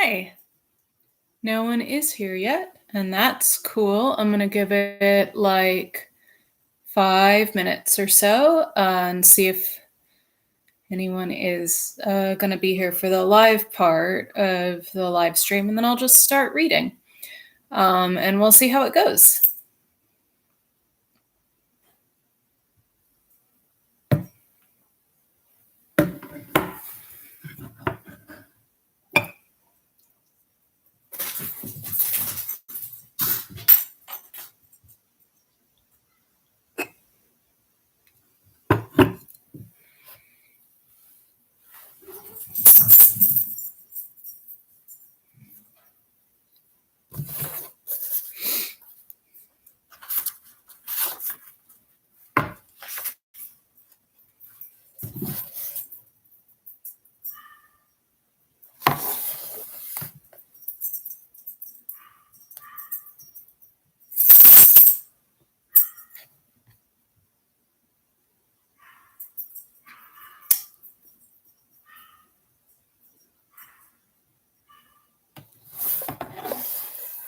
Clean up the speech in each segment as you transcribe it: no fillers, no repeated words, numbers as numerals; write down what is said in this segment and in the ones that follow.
Hi. No one is here yet, and that's cool. I'm going to give it like 5 minutes or so and see if anyone is going to be here for the live part of the live stream, and then I'll just start reading. And we'll see how it goes.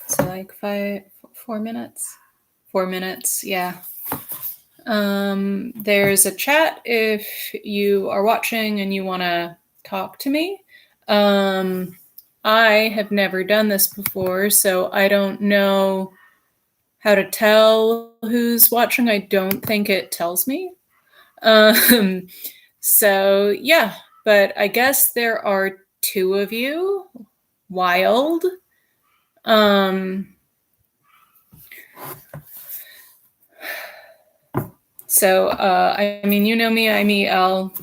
So like 4 minutes? 4 minutes, yeah. There's a chat if you are watching and you want to talk to me. I have never done this before, so I don't know how to tell who's watching. I don't think it tells me. So yeah, but I guess there are 2 of you. Wild. So, I mean, you know me, I'm EL.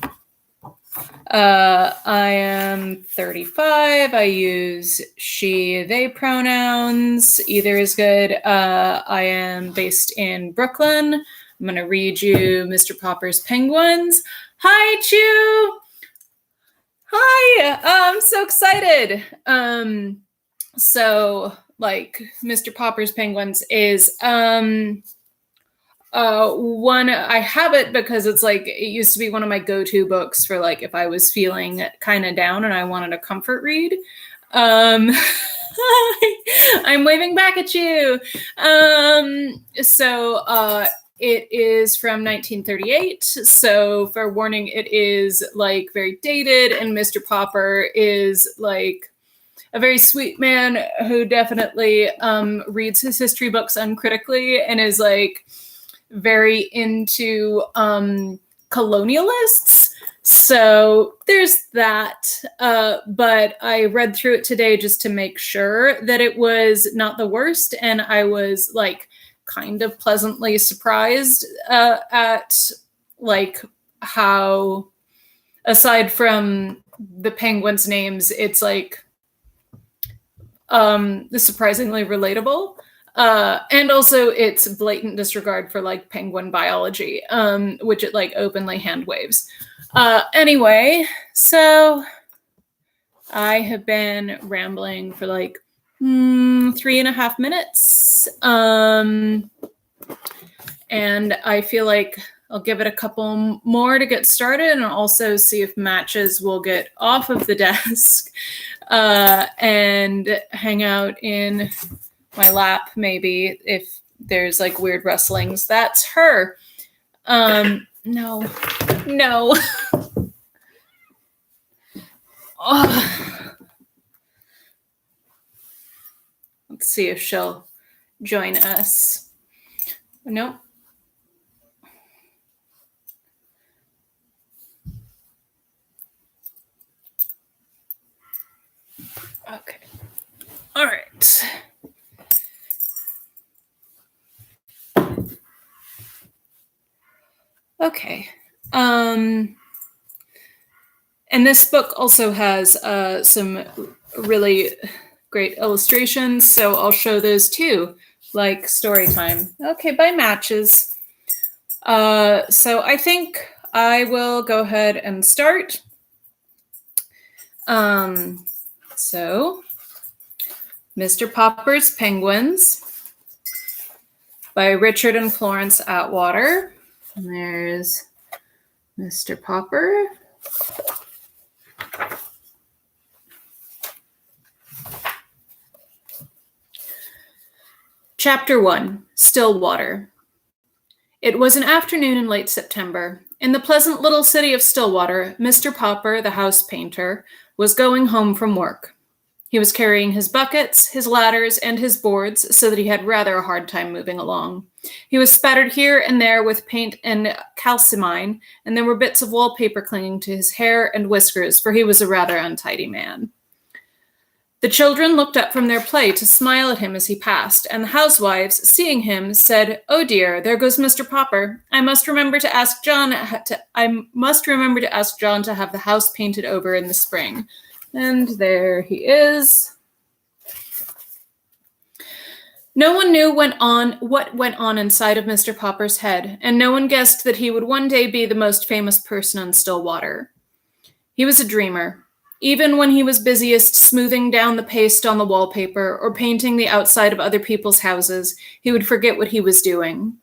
I am 35. I use she, they pronouns. Either is good. I am based in Brooklyn. I'm going to read you Mr. Popper's Penguins. Hi, Chew! Hi! I'm so excited. So, like, Mr. Popper's Penguins is one, I have it because it's like it used to be one of my go-to books for like if I was feeling kind of down and I wanted a comfort read. I'm waving back at you. It is from 1938. So for warning, it is like very dated, and Mr. Popper is like a very sweet man who definitely reads his history books uncritically and is like very into colonialists. So there's that. But I read through it today just to make sure that it was not the worst. And I was like kind of pleasantly surprised at like how, aside from the penguins' names, it's like surprisingly relatable. And also its blatant disregard for like penguin biology, which it like openly hand waves. Anyway, so I have been rambling for like 3.5 minutes. And I feel like I'll give it a couple more to get started and also see if matches will get off of the desk and hang out in my lap, maybe, if there's like weird rustlings. That's her. No. Oh. Let's see if she'll join us. Nope. Okay. All right. Okay. And this book also has some really great illustrations, so I'll show those too, like story time. Okay, by matches. So I think I will go ahead and start. So, Mr. Popper's Penguins by Richard and Florence Atwater. And there's Mr. Popper. Chapter 1, Stillwater. It was an afternoon in late September. In the pleasant little city of Stillwater, Mr. Popper, the house painter, was going home from work. He was carrying his buckets, his ladders, and his boards so that he had rather a hard time moving along. He was spattered here and there with paint and calcimine, and there were bits of wallpaper clinging to his hair and whiskers, for he was a rather untidy man. The children looked up from their play to smile at him as he passed, and the housewives, seeing him, said, "Oh dear, there goes Mr. Popper. I must remember to ask John to have the house painted over in the spring." And there he is. No one knew what went on inside of Mr. Popper's head, and no one guessed that he would one day be the most famous person in Stillwater. He was a dreamer. Even when he was busiest smoothing down the paste on the wallpaper or painting the outside of other people's houses, he would forget what he was doing.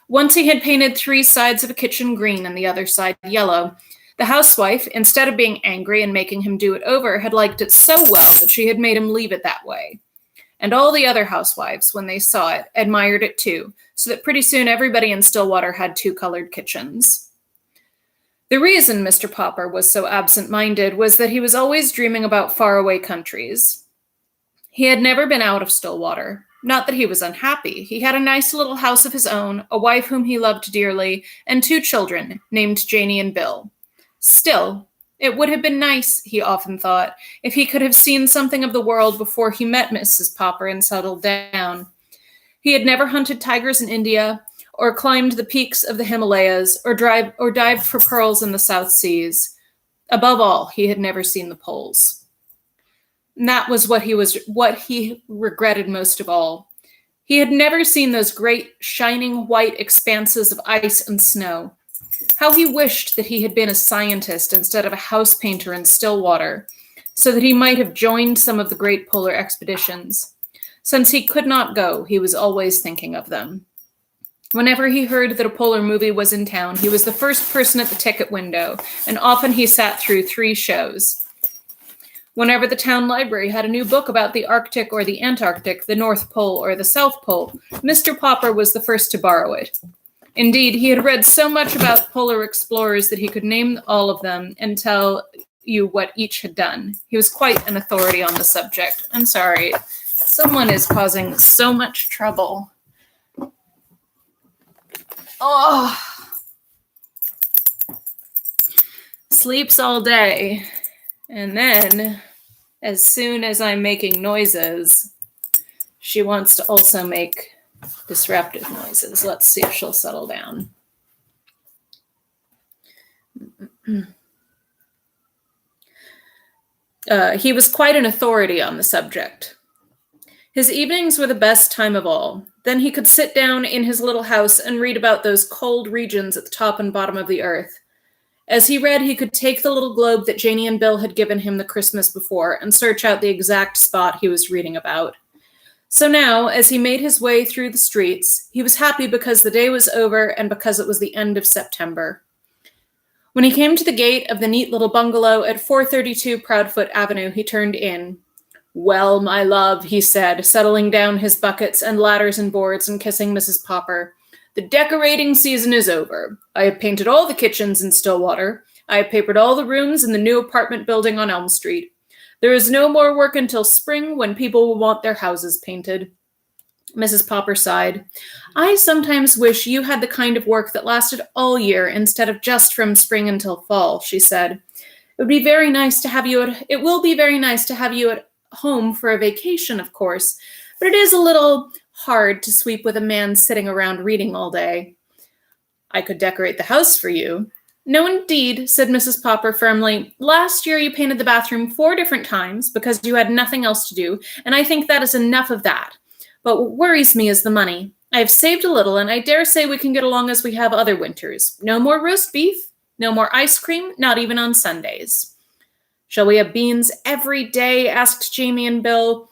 Once he had painted 3 sides of a kitchen green and the other side yellow. The housewife, instead of being angry and making him do it over, had liked it so well that she had made him leave it that way. And all the other housewives, when they saw it, admired it too, so that pretty soon everybody in Stillwater had 2-colored kitchens. The reason Mr. Popper was so absent-minded was that he was always dreaming about faraway countries. He had never been out of Stillwater. Not that he was unhappy. He had a nice little house of his own, a wife whom he loved dearly, and 2 children, named Janie and Bill. Still, it would have been nice, he often thought, if he could have seen something of the world before he met Mrs. Popper and settled down. He had never hunted tigers in India, or climbed the peaks of the Himalayas, or dived for pearls in the South Seas. Above all, he had never seen the poles. And that was what he regretted most of all. He had never seen those great, shining white expanses of ice and snow. How he wished that he had been a scientist instead of a house painter in Stillwater, so that he might have joined some of the great polar expeditions. Since he could not go, he was always thinking of them. Whenever he heard that a polar movie was in town, he was the first person at the ticket window, and often he sat through 3 shows. Whenever the town library had a new book about the Arctic or the Antarctic, the North Pole or the South Pole, Mr. Popper was the first to borrow it. Indeed, he had read so much about polar explorers that he could name all of them and tell you what each had done. He was quite an authority on the subject. I'm sorry, someone is causing so much trouble. Oh, sleeps all day. And then, as soon as I'm making noises, she wants to also make disruptive noises. Let's see if she'll settle down. He was quite an authority on the subject. His evenings were the best time of all. Then he could sit down in his little house and read about those cold regions at the top and bottom of the earth. As he read, he could take the little globe that Janie and Bill had given him the Christmas before and search out the exact spot he was reading about. So now, as he made his way through the streets, he was happy because the day was over and because it was the end of September. When he came to the gate of the neat little bungalow at 432 Proudfoot Avenue, he turned in. "Well, my love," he said, settling down his buckets and ladders and boards and kissing Mrs. Popper. "The decorating season is over. I have painted all the kitchens in Stillwater. I have papered all the rooms in the new apartment building on Elm Street. There is no more work until spring when people will want their houses painted." Mrs. Popper sighed. "I sometimes wish you had the kind of work that lasted all year instead of just from spring until fall," she said. It will be very nice to have you at home for a vacation, of course, but it is a little hard to sweep with a man sitting around reading all day." "I could decorate the house for you." "No, indeed," said Mrs. Popper firmly. "Last year you painted the bathroom 4 different times because you had nothing else to do, and I think that is enough of that. But what worries me is the money. I have saved a little, and I dare say we can get along as we have other winters. No more roast beef, no more ice cream, not even on Sundays." "Shall we have beans every day?" asked Jamie and Bill,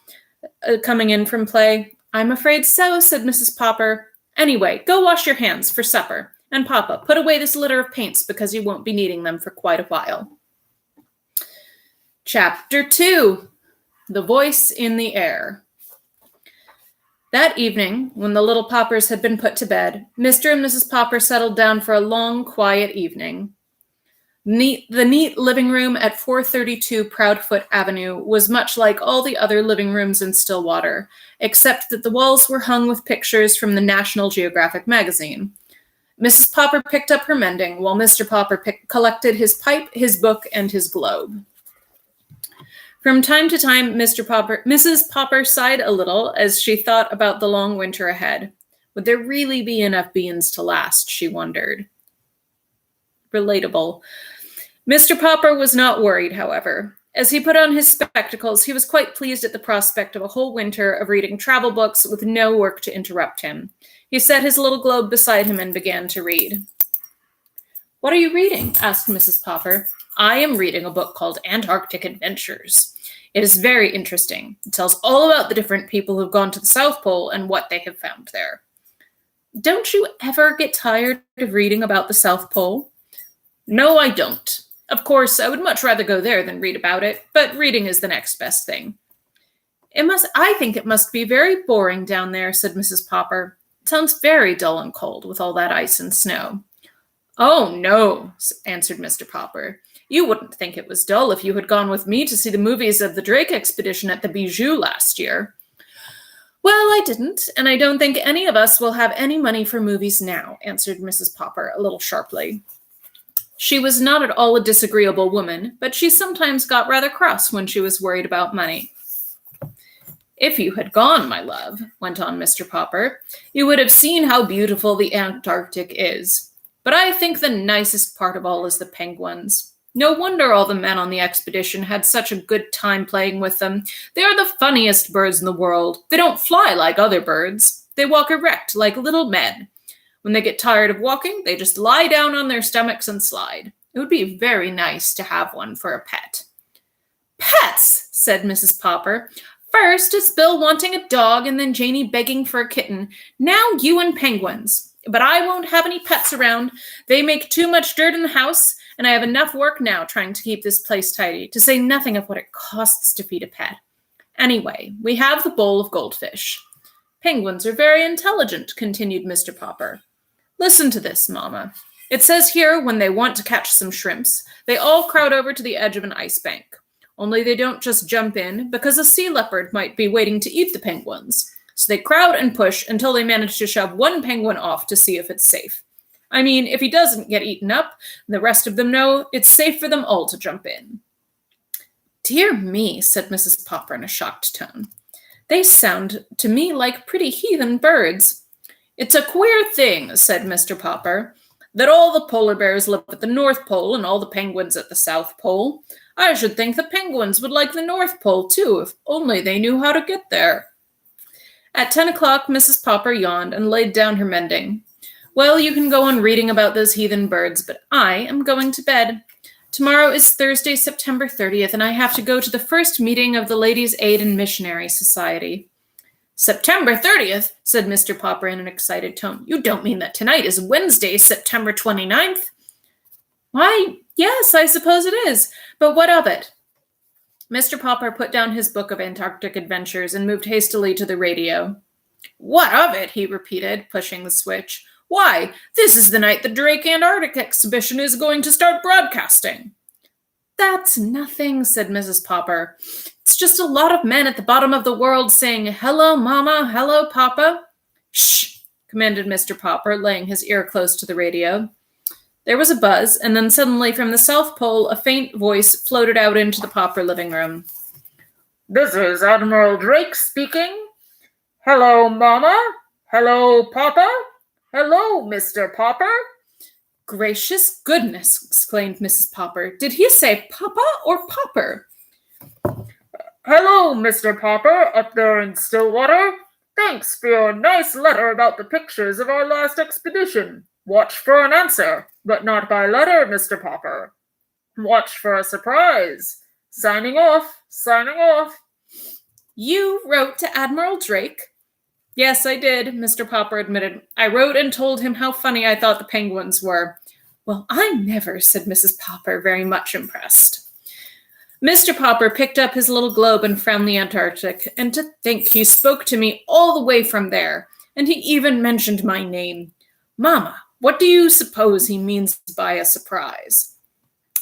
coming in from play. "I'm afraid so," said Mrs. Popper. "Anyway, go wash your hands for supper. And Papa, put away this litter of paints because you won't be needing them for quite a while." Chapter 2, The Voice in the Air. That evening, when the little Poppers had been put to bed, Mr. and Mrs. Popper settled down for a long, quiet evening. The neat living room at 432 Proudfoot Avenue was much like all the other living rooms in Stillwater, except that the walls were hung with pictures from the National Geographic magazine. Mrs. Popper picked up her mending, while Mr. Popper collected his pipe, his book, and his globe. From time to time, Mrs. Popper sighed a little as she thought about the long winter ahead. Would there really be enough beans to last, she wondered. Relatable. Mr. Popper was not worried, however. As he put on his spectacles, he was quite pleased at the prospect of a whole winter of reading travel books with no work to interrupt him. He set his little globe beside him and began to read. "What are you reading?" asked Mrs. Popper. "I am reading a book called Antarctic Adventures. It is very interesting. It tells all about the different people who've gone to the South Pole and what they have found there." "Don't you ever get tired of reading about the South Pole?" "No, I don't. Of course, I would much rather go there than read about it, but reading is the next best thing." I think it must be very boring down there," said Mrs. Popper. "It sounds very dull and cold with all that ice and snow." "Oh, no," answered Mr. Popper. "You wouldn't think it was dull if you had gone with me to see the movies of the Drake expedition at the Bijou last year." "Well, I didn't, and I don't think any of us will have any money for movies now," answered Mrs. Popper a little sharply. She was not at all a disagreeable woman, but she sometimes got rather cross when she was worried about money. "If you had gone, my love," went on Mr. Popper, "you would have seen how beautiful the Antarctic is. But I think the nicest part of all is the penguins. No wonder all the men on the expedition had such a good time playing with them. They are the funniest birds in the world. They don't fly like other birds. They walk erect like little men. When they get tired of walking, they just lie down on their stomachs and slide. It would be very nice to have one for a pet." "Pets," said Mrs. Popper. "First it's Bill wanting a dog and then Janie begging for a kitten. Now you and penguins. But I won't have any pets around. They make too much dirt in the house, and I have enough work now trying to keep this place tidy, to say nothing of what it costs to feed a pet. Anyway, we have the bowl of goldfish." "Penguins are very intelligent," continued Mr. Popper. "Listen to this, Mama. It says here when they want to catch some shrimps, they all crowd over to the edge of an ice bank. Only they don't just jump in, because a sea leopard might be waiting to eat the penguins. So they crowd and push until they manage to shove one penguin off to see if it's safe. I mean, if he doesn't get eaten up, the rest of them know it's safe for them all to jump in." "Dear me," said Mrs. Popper in a shocked tone. "They sound to me like pretty heathen birds." "It's a queer thing," said Mr. Popper, "that all the polar bears live at the North Pole and all the penguins at the South Pole. I should think the penguins would like the North Pole, too, if only they knew how to get there." At 10 o'clock, Mrs. Popper yawned and laid down her mending. "Well, you can go on reading about those heathen birds, but I am going to bed. Tomorrow is Thursday, September 30th, and I have to go to the first meeting of the Ladies' Aid and Missionary Society." "September 30th, said Mr. Popper in an excited tone. "You don't mean that tonight is Wednesday, September 29th? "Why, yes, I suppose it is. But what of it?" Mr. Popper put down his book of Antarctic adventures and moved hastily to the radio. "What of it?" he repeated, pushing the switch. "Why, this is the night the Drake Antarctic exhibition is going to start broadcasting." "That's nothing," said Mrs. Popper. "It's just a lot of men at the bottom of the world saying, 'Hello, Mama, hello, Papa.'" "Shh," commanded Mr. Popper, laying his ear close to the radio. There was a buzz, and then suddenly from the South Pole a faint voice floated out into the Popper living room. "This is Admiral Drake speaking. Hello, Mama. Hello, Papa. Hello, Mr. Popper." "Gracious goodness," exclaimed Mrs. Popper. "Did he say Papa or Popper?" "Hello, Mr. Popper, up there in Stillwater. Thanks for your nice letter about the pictures of our last expedition. Watch for an answer, but not by letter, Mr. Popper. Watch for a surprise. Signing off, signing off." "You wrote to Admiral Drake?" "Yes, I did," Mr. Popper admitted. "I wrote and told him how funny I thought the penguins were." "Well, I never," said Mrs. Popper, very much impressed. Mr. Popper picked up his little globe and frowned the Antarctic, and to think he spoke to me all the way from there, and he even mentioned my name. Mamma, what do you suppose he means by a surprise?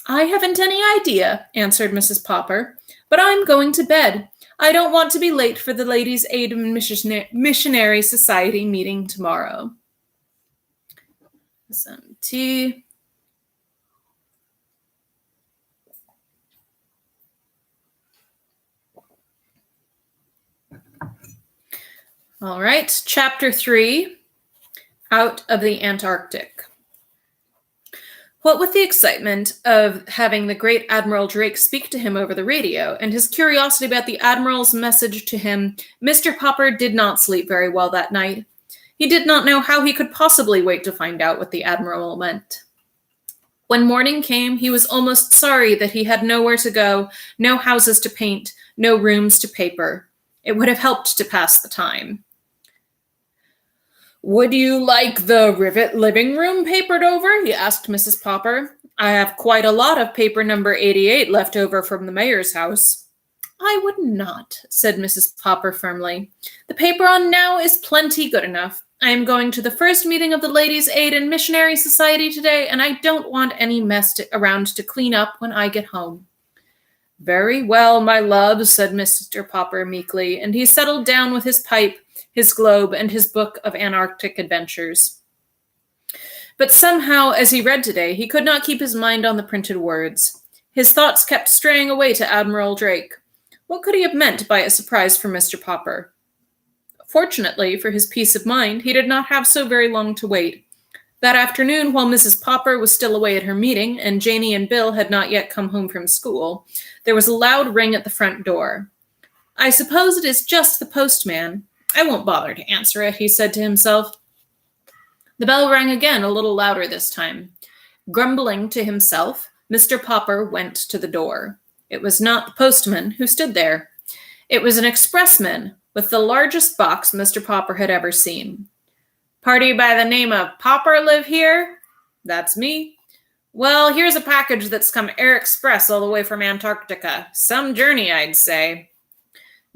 I haven't any idea, answered Mrs. Popper, but I'm going to bed. I don't want to be late for the Ladies' Aid and Missionary Society meeting tomorrow. Some tea. All right, Chapter 3, Out of the Antarctic. What with the excitement of having the great Admiral Drake speak to him over the radio and his curiosity about the Admiral's message to him, Mr. Popper did not sleep very well that night. He did not know how he could possibly wait to find out what the Admiral meant. When morning came, he was almost sorry that he had nowhere to go, no houses to paint, no rooms to paper. It would have helped to pass the time. Would you like the Rivet living room papered over? He asked Mrs. Popper. I have quite a lot of paper number 88 left over from the mayor's house. I would not, said Mrs. Popper firmly. The paper on now is plenty good enough. I am going to the first meeting of the Ladies' Aid and Missionary Society today, and I don't want any mess around to clean up when I get home. Very well, my love, said Mr. Popper meekly, and he settled down with his pipe, his globe, and his book of Antarctic adventures. But somehow, as he read today, he could not keep his mind on the printed words. His thoughts kept straying away to Admiral Drake. What could he have meant by a surprise for Mr. Popper? Fortunately, for his peace of mind, he did not have so very long to wait. That afternoon, while Mrs. Popper was still away at her meeting, and Janie and Bill had not yet come home from school, there was a loud ring at the front door. I suppose it is just the postman. I won't bother to answer it, he said to himself. The bell rang again, a little louder this time. Grumbling to himself, Mr. Popper went to the door. It was not the postman who stood there. It was an expressman with the largest box Mr. Popper had ever seen. Party by the name of Popper live here? That's me. Well, here's a package that's come air express all the way from Antarctica. Some journey, I'd say.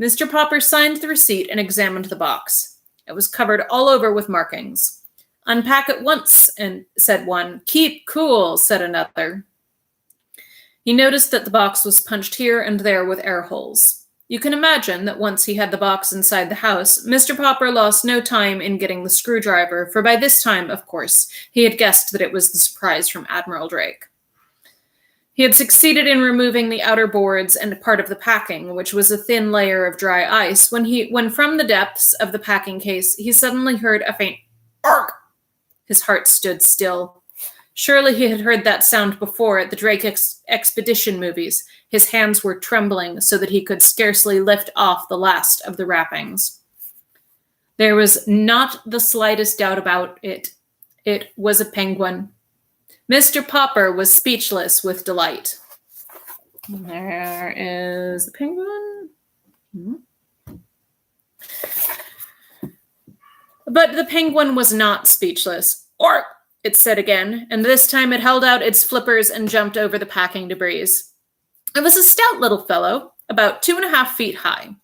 Mr. Popper signed the receipt and examined the box. It was covered all over with markings. Unpack at once, said one. Keep cool, said another. He noticed that the box was punched here and there with air holes. You can imagine that once he had the box inside the house, Mr. Popper lost no time in getting the screwdriver, for by this time, of course, he had guessed that it was the surprise from Admiral Drake. He had succeeded in removing the outer boards and part of the packing, which was a thin layer of dry ice, when from the depths of the packing case, he suddenly heard a faint "ark." His heart stood still. Surely he had heard that sound before at the Drake expedition movies. His hands were trembling so that he could scarcely lift off the last of the wrappings. There was not the slightest doubt about it. It was a penguin. Mr. Popper was speechless with delight. There is the penguin. But the penguin was not speechless. "Ork," it said again, and this time it held out its flippers and jumped over the packing debris. It was a stout little fellow, about 2.5 feet high.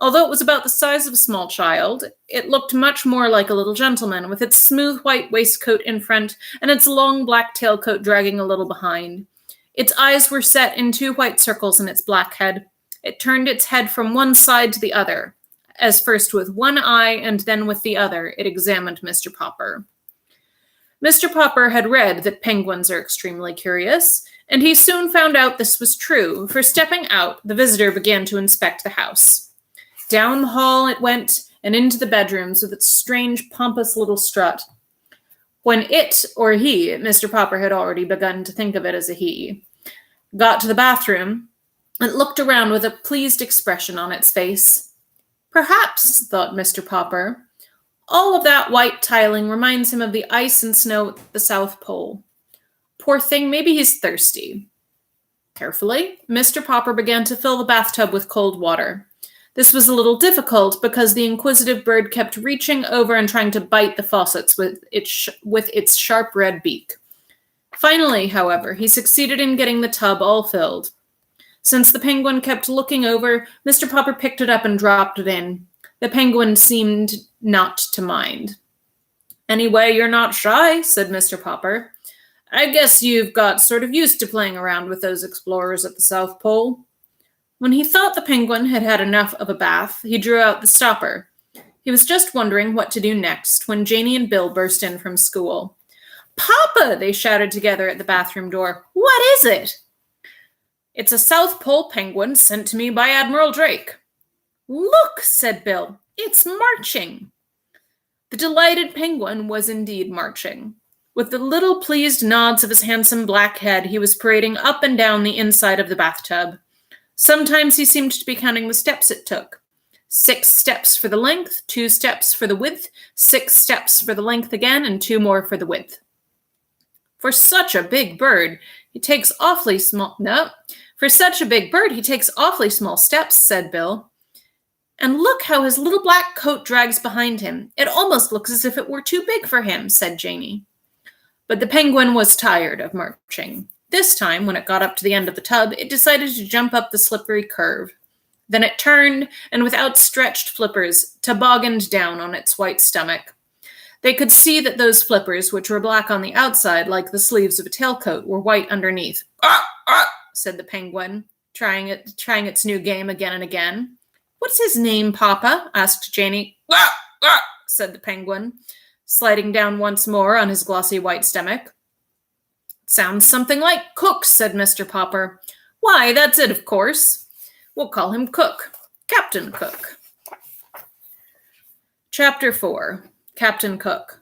Although it was about the size of a small child, it looked much more like a little gentleman, with its smooth white waistcoat in front and its long black tailcoat dragging a little behind. Its eyes were set in 2 white circles in its black head. It turned its head from one side to the other, as first with one eye and then with the other it examined Mr. Popper. Mr. Popper had read that penguins are extremely curious, and he soon found out this was true, for stepping out, the visitor began to inspect the house. Down the hall it went, and into the bedrooms with its strange, pompous little strut. When it, or he, Mr. Popper had already begun to think of it as a he, got to the bathroom, it looked around with a pleased expression on its face. Perhaps, thought Mr. Popper, all of that white tiling reminds him of the ice and snow at the South Pole. Poor thing, maybe he's thirsty. Carefully, Mr. Popper began to fill the bathtub with cold water. This was a little difficult because the inquisitive bird kept reaching over and trying to bite the faucets with its sharp red beak. Finally, however, he succeeded in getting the tub all filled. Since the penguin kept looking over, Mr. Popper picked it up and dropped it in. The penguin seemed not to mind. "Anyway, you're not shy," said Mr. Popper. "I guess you've got sort of used to playing around with those explorers at the South Pole." When he thought the penguin had had enough of a bath, he drew out the stopper. He was just wondering what to do next when Janey and Bill burst in from school. "Papa!" they shouted together at the bathroom door. "What is it?" "It's a South Pole penguin sent to me by Admiral Drake." "Look," said Bill, "it's marching." The delighted penguin was indeed marching. With the little pleased nods of his handsome black head, he was parading up and down the inside of the bathtub. Sometimes he seemed to be counting the steps it took. 6 steps for the length, 2 steps for the width, 6 steps for the length again, and 2 more for the width. For such a big bird, he takes awfully small steps, said Bill. "And look how his little black coat drags behind him. It almost looks as if it were too big for him," said Janey. But the penguin was tired of marching. This time, when it got up to the end of the tub, it decided to jump up the slippery curve. Then it turned, and with outstretched flippers, tobogganed down on its white stomach. They could see that those flippers, which were black on the outside like the sleeves of a tailcoat, were white underneath. Said the penguin, trying its new game again and again. "What's his name, Papa?" asked Janey. Said the penguin, sliding down once more on his glossy white stomach. "Sounds something like Cook," said Mr. Popper. "Why, that's it, of course. We'll call him Cook. Captain Cook." Chapter 4. Captain Cook.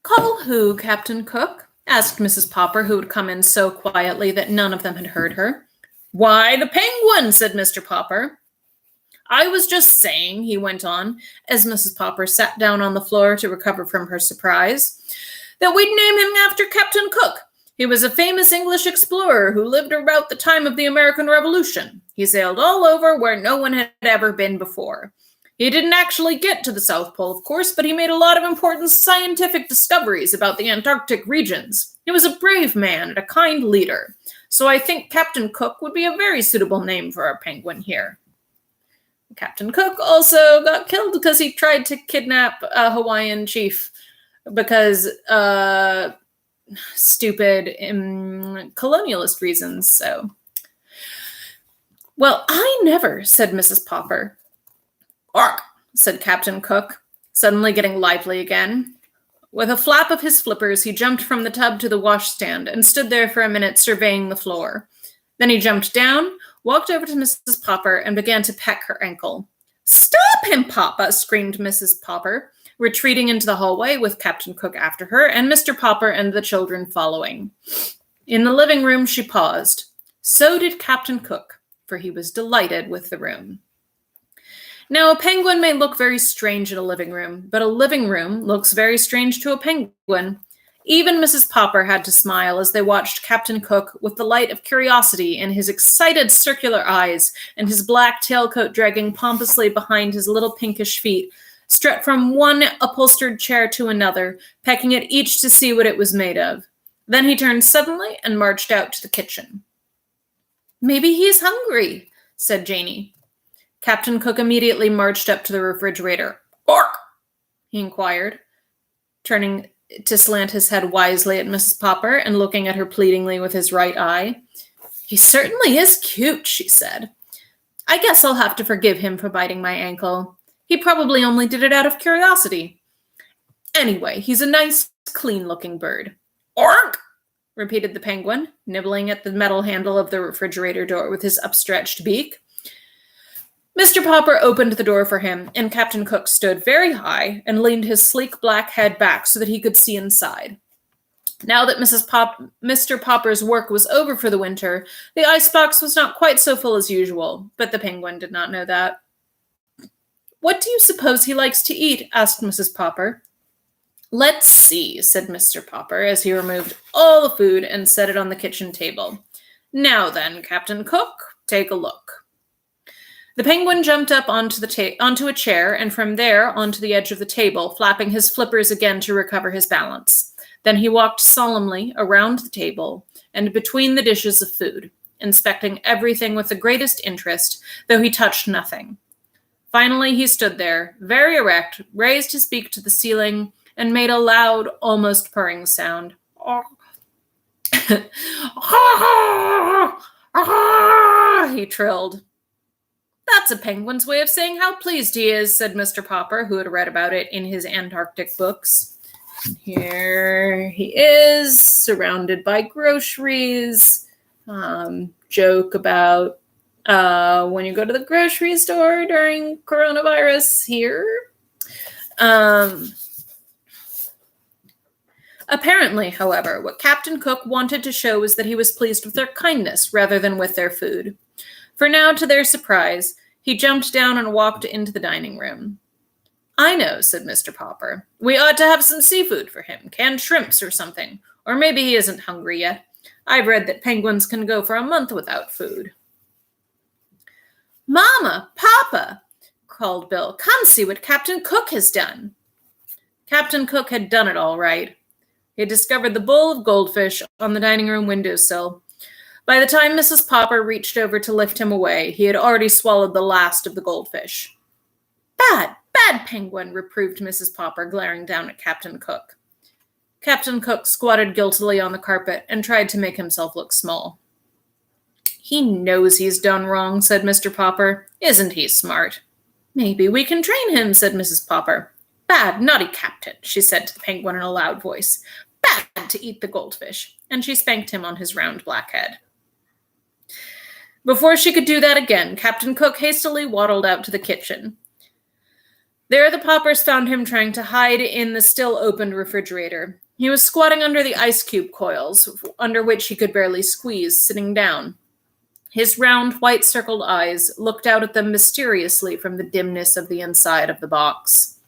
"Call who, Captain Cook?" asked Mrs. Popper, who had come in so quietly that none of them had heard her. "Why, the penguin," said Mr. Popper. "I was just saying," he went on, as Mrs. Popper sat down on the floor to recover from her surprise, "that we'd name him after Captain Cook. He was a famous English explorer who lived about the time of the American Revolution. He sailed all over where no one had ever been before. He didn't actually get to the South Pole, of course, but he made a lot of important scientific discoveries about the Antarctic regions. He was a brave man and a kind leader. So I think Captain Cook would be a very suitable name for our penguin here." Captain Cook also got killed because he tried to kidnap a Hawaiian chief because stupid colonialist reasons. So, "Well, I never," said Mrs. Popper. "Ark," said Captain Cook, suddenly getting lively again. With a flap of his flippers, he jumped from the tub to the washstand and stood there for a minute surveying the floor. Then he jumped down, walked over to Mrs. Popper, and began to peck her ankle. "Stop him, Papa!" screamed Mrs. Popper, retreating into the hallway with Captain Cook after her and Mr. Popper and the children following. In the living room, she paused. So did Captain Cook, for he was delighted with the room. Now, a penguin may look very strange in a living room, but a living room looks very strange to a penguin. Even Mrs. Popper had to smile as they watched Captain Cook with the light of curiosity in his excited circular eyes and his black tailcoat dragging pompously behind his little pinkish feet, strut from one upholstered chair to another, pecking at each to see what it was made of. Then he turned suddenly and marched out to the kitchen. "Maybe he's hungry," said Janey. Captain Cook immediately marched up to the refrigerator. "Ark!" he inquired, turning to slant his head wisely at Mrs. Popper and looking at her pleadingly with his right eye. "He certainly is cute," she said. "I guess I'll have to forgive him for biting my ankle. He probably only did it out of curiosity. Anyway, he's a nice, clean-looking bird." "Ark!" repeated the penguin, nibbling at the metal handle of the refrigerator door with his upstretched beak. Mr. Popper opened the door for him, and Captain Cook stood very high and leaned his sleek black head back so that he could see inside. Now that Mr. Popper's work was over for the winter, the icebox was not quite so full as usual, but the penguin did not know that. "What do you suppose he likes to eat?" asked Mrs. Popper. "Let's see," said Mr. Popper as he removed all the food and set it on the kitchen table. "Now then, Captain Cook, take a look." The penguin jumped up onto a chair and from there onto the edge of the table, flapping his flippers again to recover his balance. Then he walked solemnly around the table and between the dishes of food, inspecting everything with the greatest interest, though he touched nothing. Finally, he stood there, very erect, raised his beak to the ceiling, and made a loud, almost purring sound. He trilled. "That's a penguin's way of saying how pleased he is," said Mr. Popper, who had read about it in his Antarctic books. Here he is, surrounded by groceries. Joke about when you go to the grocery store during coronavirus here. Apparently, however, what Captain Cook wanted to show was that he was pleased with their kindness rather than with their food. For now, to their surprise, he jumped down and walked into the dining room. "I know," said Mr. Popper. "We ought to have some seafood for him, canned shrimps or something. Or maybe he isn't hungry yet. I've read that penguins can go for a month without food." "Mama, Papa," called Bill, "come see what Captain Cook has done." Captain Cook had done it all right. He had discovered the bowl of goldfish on the dining room windowsill. By the time Mrs. Popper reached over to lift him away, he had already swallowed the last of the goldfish. "Bad, bad penguin," reproved Mrs. Popper, glaring down at Captain Cook. Captain Cook squatted guiltily on the carpet and tried to make himself look small. "He knows he's done wrong," said Mr. Popper. "Isn't he smart?" "Maybe we can train him," said Mrs. Popper. "Bad, naughty captain," she said to the penguin in a loud voice. "Bad to eat the goldfish," and she spanked him on his round black head. Before she could do that again, Captain Cook hastily waddled out to the kitchen. There the Poppers found him trying to hide in the still-opened refrigerator. He was squatting under the ice cube coils, under which he could barely squeeze, sitting down. His round, white-circled eyes looked out at them mysteriously from the dimness of the inside of the box.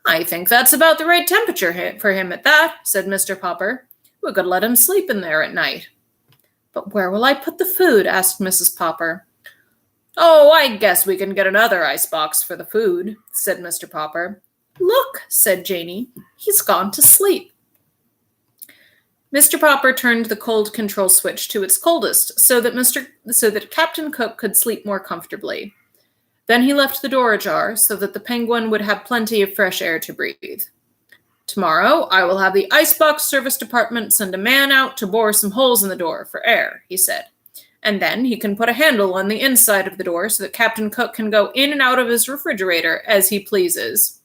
"I think that's about the right temperature for him at that," said Mr. Popper. "We could let him sleep in there at night." "But where will I put the food?" asked Mrs. Popper. "Oh, I guess we can get another icebox for the food," said Mr. Popper. "Look," said Janie, "he's gone to sleep." Mr. Popper turned the cold control switch to its coldest so that Captain Cook could sleep more comfortably. Then he left the door ajar so that the penguin would have plenty of fresh air to breathe. "Tomorrow, I will have the icebox service department send a man out to bore some holes in the door for air," he said. "And then he can put a handle on the inside of the door so that Captain Cook can go in and out of his refrigerator as he pleases."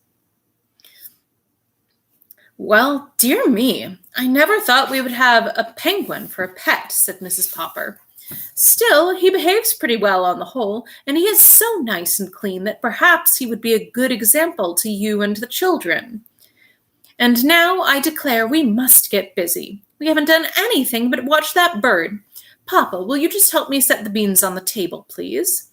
"Well, dear me, I never thought we would have a penguin for a pet," said Mrs. Popper. "Still, he behaves pretty well on the whole, and he is so nice and clean that perhaps he would be a good example to you and the children. And now I declare we must get busy. We haven't done anything but watch that bird. Papa, will you just help me set the beans on the table, please?"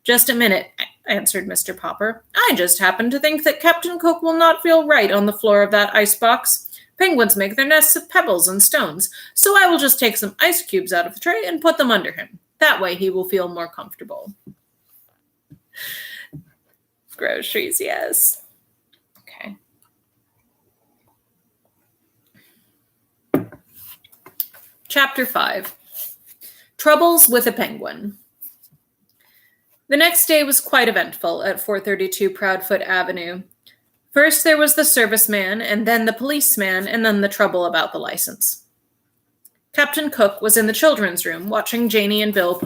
"Just a minute," answered Mr. Popper. "I just happen to think that Captain Cook will not feel right on the floor of that icebox. Penguins make their nests of pebbles and stones, so I will just take some ice cubes out of the tray and put them under him. That way he will feel more comfortable." Groceries, yes. Okay. Chapter 5. Troubles with a Penguin. The next day was quite eventful at 432 Proudfoot Avenue. First there was the serviceman, and then the policeman, and then the trouble about the license. Captain Cook was in the children's room, watching Janie and Bill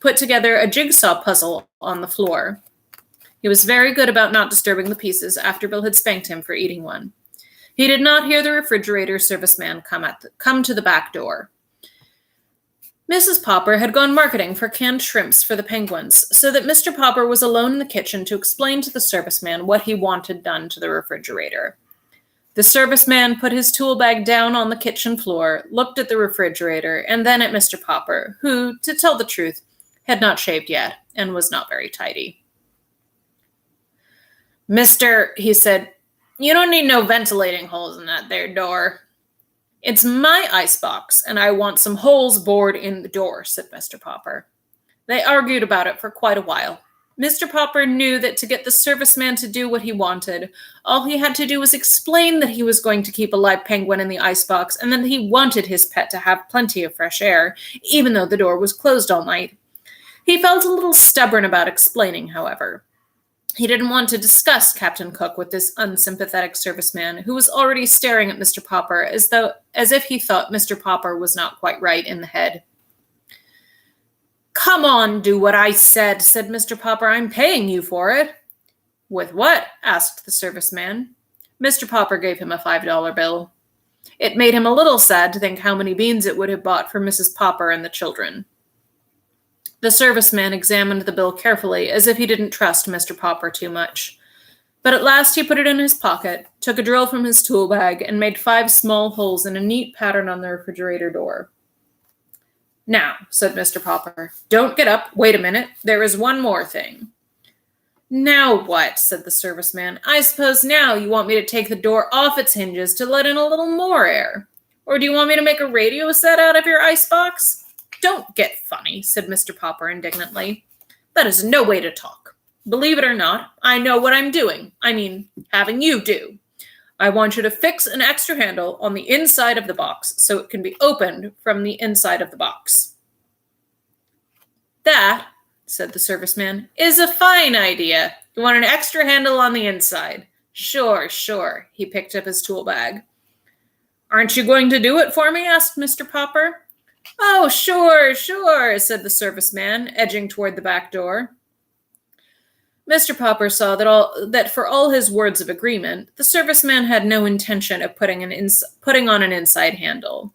put together a jigsaw puzzle on the floor. He was very good about not disturbing the pieces after Bill had spanked him for eating one. He did not hear the refrigerator serviceman come to the back door. Mrs. Popper had gone marketing for canned shrimps for the penguins, so that Mr. Popper was alone in the kitchen to explain to the serviceman what he wanted done to the refrigerator. The serviceman put his tool bag down on the kitchen floor, looked at the refrigerator, and then at Mr. Popper, who, to tell the truth, had not shaved yet and was not very tidy. "Mister," he said, "you don't need no ventilating holes in that there door." "It's my icebox, and I want some holes bored in the door," said Mr. Popper. They argued about it for quite a while. Mr. Popper knew that to get the serviceman to do what he wanted, all he had to do was explain that he was going to keep a live penguin in the icebox and that he wanted his pet to have plenty of fresh air, even though the door was closed all night. He felt a little stubborn about explaining, however. He didn't want to discuss Captain Cook with this unsympathetic serviceman who was already staring at Mr. Popper as if he thought Mr. Popper was not quite right in the head. "Come on, do what I said Mr. Popper. "I'm paying you for it." "With what?" asked the serviceman. Mr. Popper gave him a $5 bill. It made him a little sad to think how many beans it would have bought for Mrs. Popper and the children. The serviceman examined the bill carefully, as if he didn't trust Mr. Popper too much. But at last he put it in his pocket, took a drill from his tool bag, and made 5 small holes in a neat pattern on the refrigerator door. "Now," said Mr. Popper, "don't get up. Wait a minute. There is one more thing." "Now what?" said the serviceman. "I suppose now you want me to take the door off its hinges to let in a little more air. Or do you want me to make a radio set out of your icebox?" "Don't get funny," said Mr. Popper indignantly. "That is no way to talk. Believe it or not, I know what I'm doing. I mean, having you do. I want you to fix an extra handle on the inside of the box so it can be opened from the inside of the box." "That," said the serviceman, "is a fine idea. You want an extra handle on the inside. Sure. He picked up his tool bag. "Aren't you going to do it for me?" asked Mr. Popper. "Oh, sure, said the serviceman, edging toward the back door. Mr. Popper saw that for all his words of agreement, the serviceman had no intention of putting on an inside handle.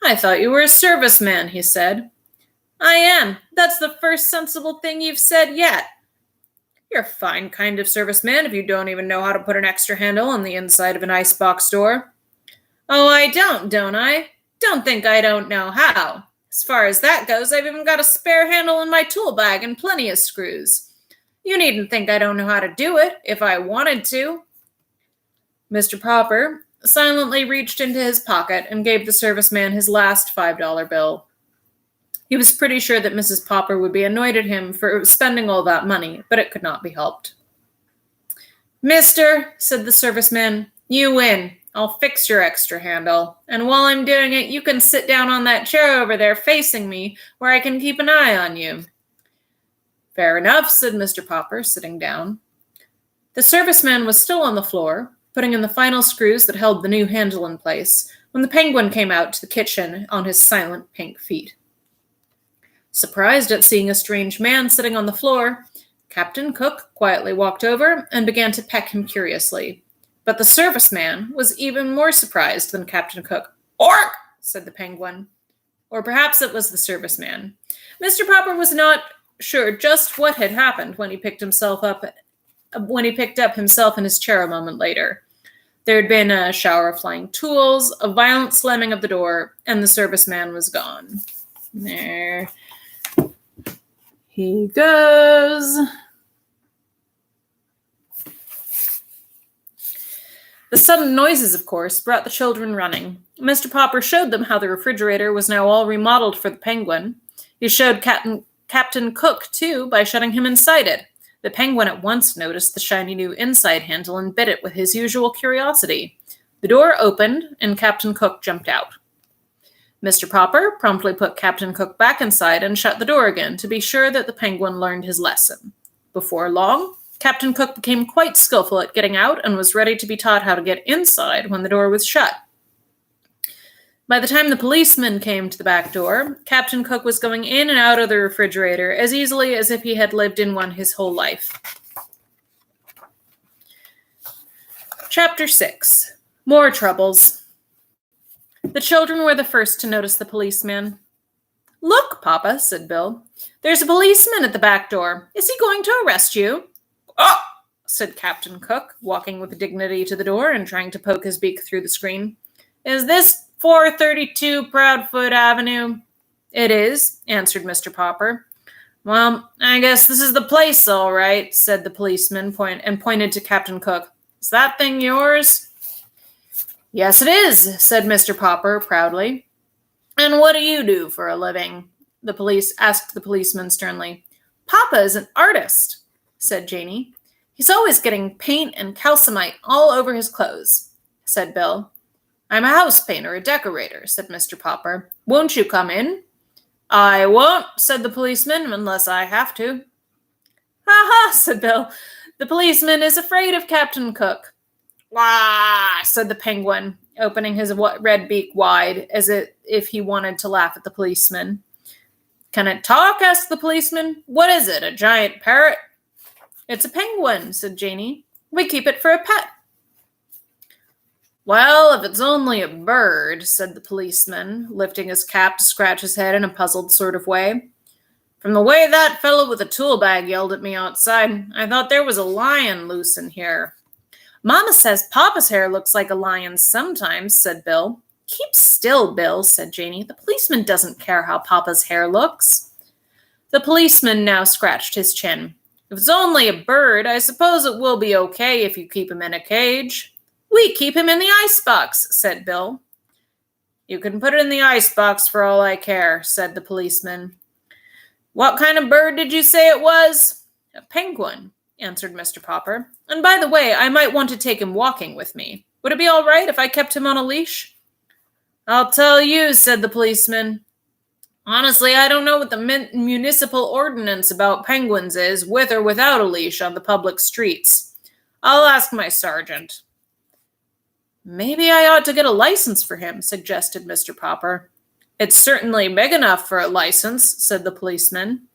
"I thought you were a serviceman," he said. "I am. That's the first sensible thing you've said yet." "You're a fine kind of serviceman if you don't even know how to put an extra handle on the inside of an icebox door." "Oh, I don't I? Don't think I don't know how. As far as that goes, I've even got a spare handle in my tool bag and plenty of screws. You needn't think I don't know how to do it, if I wanted to." Mr. Popper silently reached into his pocket and gave the serviceman his last $5 bill. He was pretty sure that Mrs. Popper would be annoyed at him for spending all that money, but it could not be helped. "Mister," said the serviceman, "you win. I'll fix your extra handle. And while I'm doing it, you can sit down on that chair over there facing me, where I can keep an eye on you." "Fair enough," said Mr. Popper, sitting down. The serviceman was still on the floor, putting in the final screws that held the new handle in place, when the penguin came out to the kitchen on his silent pink feet. Surprised at seeing a strange man sitting on the floor, Captain Cook quietly walked over and began to peck him curiously. But the serviceman was even more surprised than Captain Cook. "Ork!" said the penguin. Or perhaps it was the serviceman. Mr. Popper was not sure just what had happened when he picked up himself in his chair a moment later. There had been a shower of flying tools, a violent slamming of the door, and the serviceman was gone. There he goes. The sudden noises, of course, brought the children running. Mr. Popper showed them how the refrigerator was now all remodeled for the penguin. He showed Captain Cook, too, by shutting him inside it. The penguin at once noticed the shiny new inside handle and bit it with his usual curiosity. The door opened, and Captain Cook jumped out. Mr. Popper promptly put Captain Cook back inside and shut the door again to be sure that the penguin learned his lesson. Before long, Captain Cook became quite skillful at getting out and was ready to be taught how to get inside when the door was shut. By the time the policeman came to the back door, Captain Cook was going in and out of the refrigerator as easily as if he had lived in one his whole life. Chapter 6. More Troubles. The children were the first to notice the policeman. "Look, Papa," said Bill. "There's a policeman at the back door. Is he going to arrest you?" "Oh!" said Captain Cook, walking with dignity to the door and trying to poke his beak through the screen. "Is this 432 Proudfoot Avenue?" "It is," answered Mr. Popper. "Well, I guess this is the place, all right," said the policeman, and pointed to Captain Cook. "Is that thing yours?" "Yes, it is," said Mr. Popper proudly. "And what do you do for a living?" asked the policeman sternly. "Papa is an artist." said Janey. He's always getting paint and calcimite all over his clothes, said Bill. I'm a house painter, a decorator, said Mr. Popper. Won't you come in? I won't, said the policeman, unless I have to. Ha, said Bill. The policeman is afraid of Captain Cook. Wah, said the penguin, opening his red beak wide, as if he wanted to laugh at the policeman. Can it talk? Asked the policeman. What is it, a giant parrot? It's a penguin, said Janey. We keep it for a pet. Well, if it's only a bird, said the policeman, lifting his cap to scratch his head in a puzzled sort of way. From the way that fellow with a tool bag yelled at me outside, I thought there was a lion loose in here. Mama says Papa's hair looks like a lion's sometimes, said Bill. Keep still, Bill, said Janey. The policeman doesn't care how Papa's hair looks. The policeman now scratched his chin. If it's only a bird, I suppose it will be okay if you keep him in a cage. We keep him in the icebox, said Bill. You can put it in the icebox for all I care, said the policeman. What kind of bird did you say it was? A penguin, answered Mr. Popper. And by the way, I might want to take him walking with me. Would it be all right if I kept him on a leash? I'll tell you, said the policeman. Honestly, I don't know what the municipal ordinance about penguins is, with or without a leash on the public streets. I'll ask my sergeant. Maybe I ought to get a license for him, suggested Mr. Popper. It's certainly big enough for a license, said the policeman.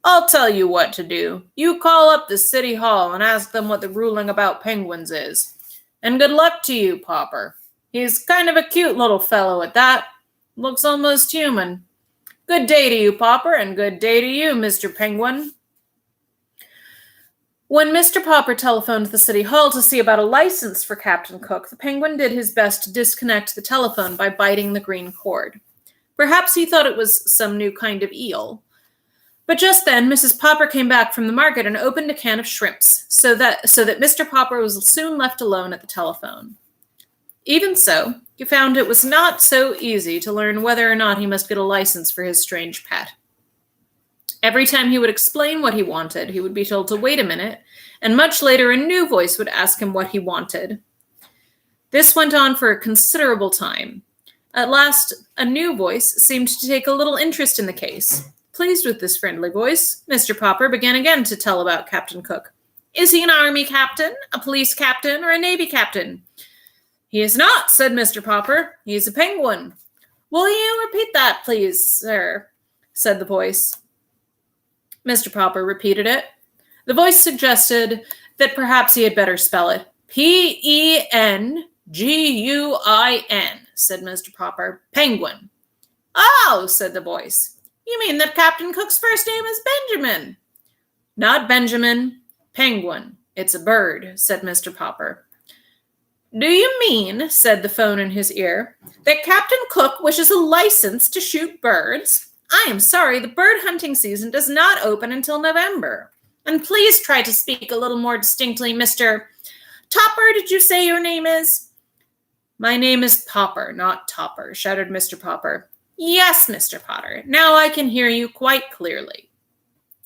I'll tell you what to do. You call up the city hall and ask them what the ruling about penguins is. And good luck to you, Popper. He's kind of a cute little fellow at that. Looks almost human. Good day to you, Popper, and good day to you, Mr. Penguin. When Mr. Popper telephoned the city hall to see about a license for Captain Cook, the penguin did his best to disconnect the telephone by biting the green cord. Perhaps he thought it was some new kind of eel. But just then, Mrs. Popper came back from the market and opened a can of shrimps, so that Mr. Popper was soon left alone at the telephone. Even so, he found it was not so easy to learn whether or not he must get a license for his strange pet. Every time he would explain what he wanted, he would be told to wait a minute, and much later a new voice would ask him what he wanted. This went on for a considerable time. At last, a new voice seemed to take a little interest in the case. Pleased with this friendly voice, Mr. Popper began again to tell about Captain Cook. Is he an army captain, a police captain, or a navy captain? He is not, said Mr. Popper. He is a penguin. Will you repeat that, please, sir? Said the voice. Mr. Popper repeated it. The voice suggested that perhaps he had better spell it. Penguin, said Mr. Popper. Penguin. Oh, said the voice. You mean that Captain Cook's first name is Benjamin? Not Benjamin. Penguin. It's a bird, said Mr. Popper. Do you mean, said the phone in his ear, that Captain Cook wishes a license to shoot birds? I am sorry, the bird hunting season does not open until November. And please try to speak a little more distinctly, Mr. Topper, did you say your name is? My name is Popper, not Topper, shouted Mr. Popper. Yes, Mr. Potter. Now I can hear you quite clearly.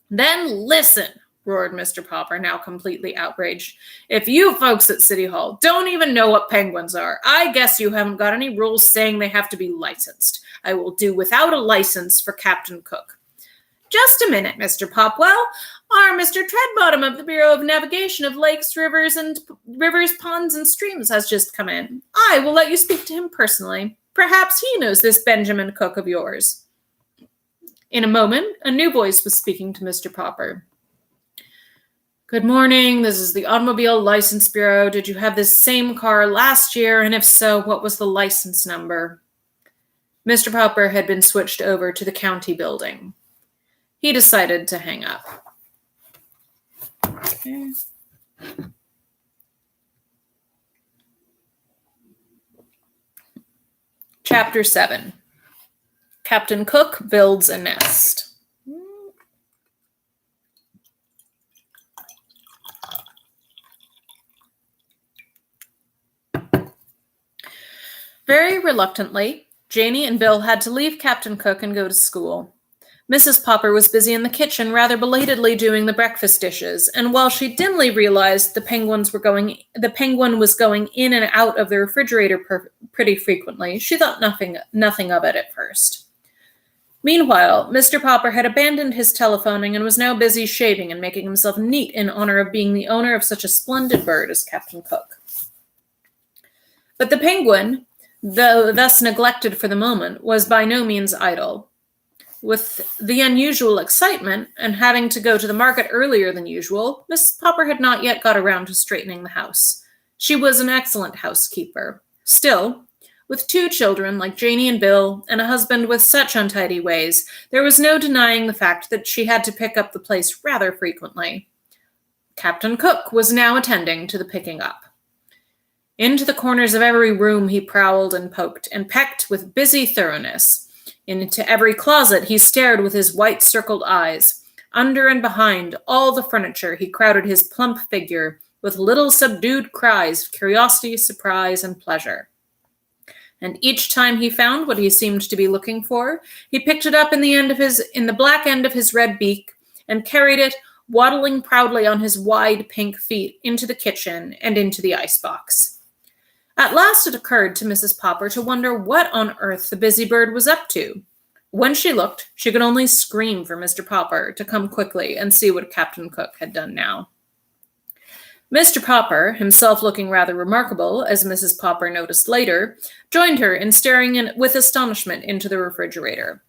Then listen, roared Mr. Popper, now completely outraged. If you folks at City Hall don't even know what penguins are, I guess you haven't got any rules saying they have to be licensed. I will do without a license for Captain Cook. Just a minute, Mr. Popwell. Our Mr. Treadbottom of the Bureau of Navigation of Lakes, Rivers, Ponds, and Streams has just come in. I will let you speak to him personally. Perhaps he knows this Benjamin Cook of yours. In a moment, a new voice was speaking to Mr. Popper. Good morning, this is the Automobile License Bureau. Did you have this same car last year? And if so, what was the license number? Mr. Popper had been switched over to the county building. He decided to hang up. Okay. Chapter 7. Captain Cook builds a nest. Very reluctantly, Janey and Bill had to leave Captain Cook and go to school. Mrs. Popper was busy in the kitchen, rather belatedly doing the breakfast dishes, and while she dimly realized the penguin was going in and out of the refrigerator pretty frequently, she thought nothing of it at first. Meanwhile, Mr. Popper had abandoned his telephoning and was now busy shaving and making himself neat in honor of being the owner of such a splendid bird as Captain Cook. But the penguin, though thus neglected for the moment, was by no means idle. With the unusual excitement, and having to go to the market earlier than usual, Mrs. Popper had not yet got around to straightening the house. She was an excellent housekeeper. Still, with 2 children like Janie and Bill, and a husband with such untidy ways, there was no denying the fact that she had to pick up the place rather frequently. Captain Cook was now attending to the picking up. Into the corners of every room he prowled and poked, and pecked with busy thoroughness. Into every closet he stared with his white-circled eyes. Under and behind all the furniture he crowded his plump figure with little subdued cries of curiosity, surprise, and pleasure. And each time he found what he seemed to be looking for, he picked it up in the black end of his red beak and carried it, waddling proudly on his wide pink feet, into the kitchen and into the icebox. At last it occurred to Mrs. Popper to wonder what on earth the busy bird was up to. When she looked, she could only scream for Mr. Popper to come quickly and see what Captain Cook had done now. Mr. Popper, himself looking rather remarkable, as Mrs. Popper noticed later, joined her in staring with astonishment into the refrigerator.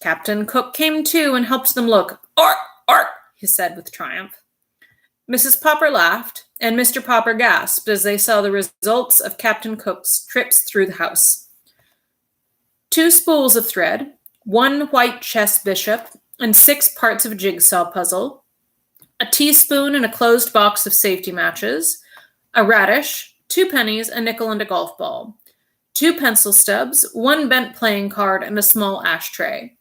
Captain Cook came too and helped them look. "Ark, ark," he said with triumph. Mrs. Popper laughed, and Mr. Popper gasped as they saw the results of Captain Cook's trips through the house. 2 spools of thread, 1 white chess bishop, and 6 parts of a jigsaw puzzle, a teaspoon and a closed box of safety matches, a radish, 2 pennies, a nickel, and a golf ball, 2 pencil stubs, 1 bent playing card, and a small ashtray,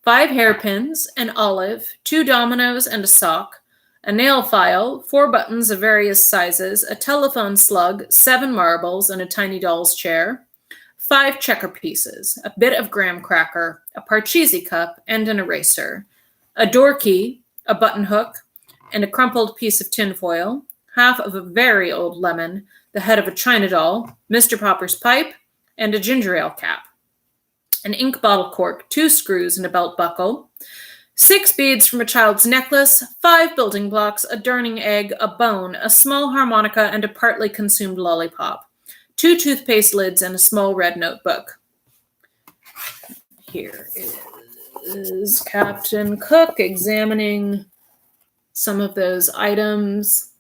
5 hairpins, an olive, 2 dominoes and a sock, a nail file, 4 buttons of various sizes, a telephone slug, 7 marbles, and a tiny doll's chair, 5 checker pieces, a bit of graham cracker, a Parcheesi cup, and an eraser, a door key, a button hook, and a crumpled piece of tinfoil, half of a very old lemon, the head of a china doll, Mr. Popper's pipe, and a ginger ale cap, an ink bottle cork, 2 screws, and a belt buckle, 6 beads from a child's necklace, 5 building blocks, a darning egg, a bone, a small harmonica, and a partly consumed lollipop, 2 toothpaste lids, and a small red notebook. Here is Captain Cook examining some of those items.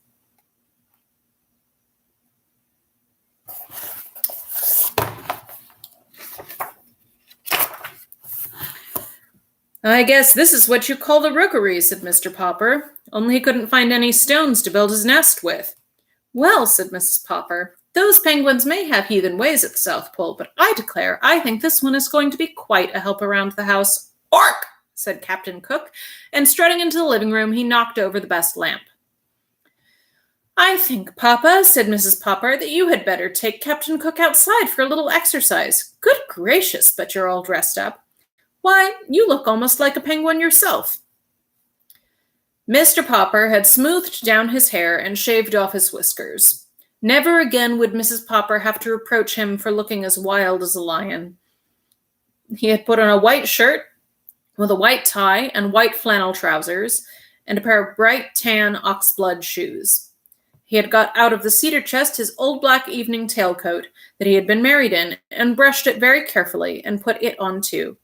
"I guess this is what you call the rookery," said Mr. Popper, "only he couldn't find any stones to build his nest with." "Well," said Mrs. Popper, "those penguins may have heathen ways at the South Pole, but I declare I think this one is going to be quite a help around the house." "Ark!" said Captain Cook, and strutting into the living room, he knocked over the best lamp. "I think, Papa," said Mrs. Popper, "that you had better take Captain Cook outside for a little exercise. Good gracious, but you're all dressed up. Why, you look almost like a penguin yourself." Mr. Popper had smoothed down his hair and shaved off his whiskers. Never again would Mrs. Popper have to reproach him for looking as wild as a lion. He had put on a white shirt with a white tie and white flannel trousers, and a pair of bright tan oxblood shoes. He had got out of the cedar chest his old black evening tailcoat that he had been married in, and brushed it very carefully, and put it on too.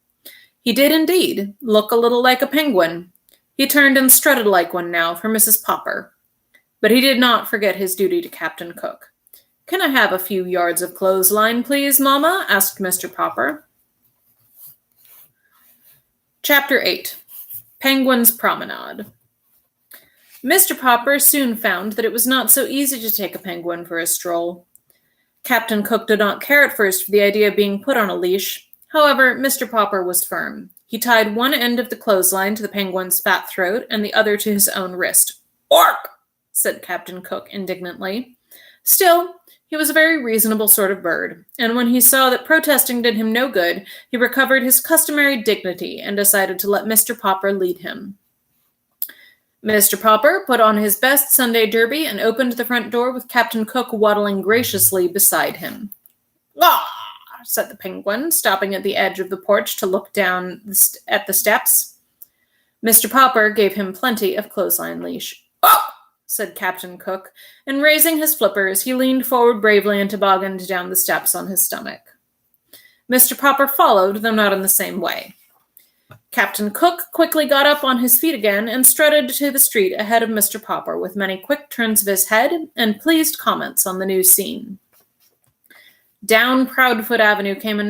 He did indeed look a little like a penguin. He turned and strutted like one now for Mrs. Popper. But he did not forget his duty to Captain Cook. "Can I have a few yards of clothesline, please, Mamma?" asked Mr. Popper. Chapter 8. Penguin's Promenade. Mr. Popper soon found that it was not so easy to take a penguin for a stroll. Captain Cook did not care at first for the idea of being put on a leash. However, Mr. Popper was firm. He tied one end of the clothesline to the penguin's fat throat and the other to his own wrist. "Ark!" said Captain Cook indignantly. Still, he was a very reasonable sort of bird, and when he saw that protesting did him no good, he recovered his customary dignity and decided to let Mr. Popper lead him. Mr. Popper put on his best Sunday derby and opened the front door with Captain Cook waddling graciously beside him. "Ah!" said the Penguin, stopping at the edge of the porch to look down at the steps. Mr. Popper gave him plenty of clothesline leash. "Oh!" said Captain Cook, and raising his flippers, he leaned forward bravely and tobogganed down the steps on his stomach. Mr. Popper followed, though not in the same way. Captain Cook quickly got up on his feet again and strutted to the street ahead of Mr. Popper with many quick turns of his head and pleased comments on the new scene. Down Proudfoot Avenue came a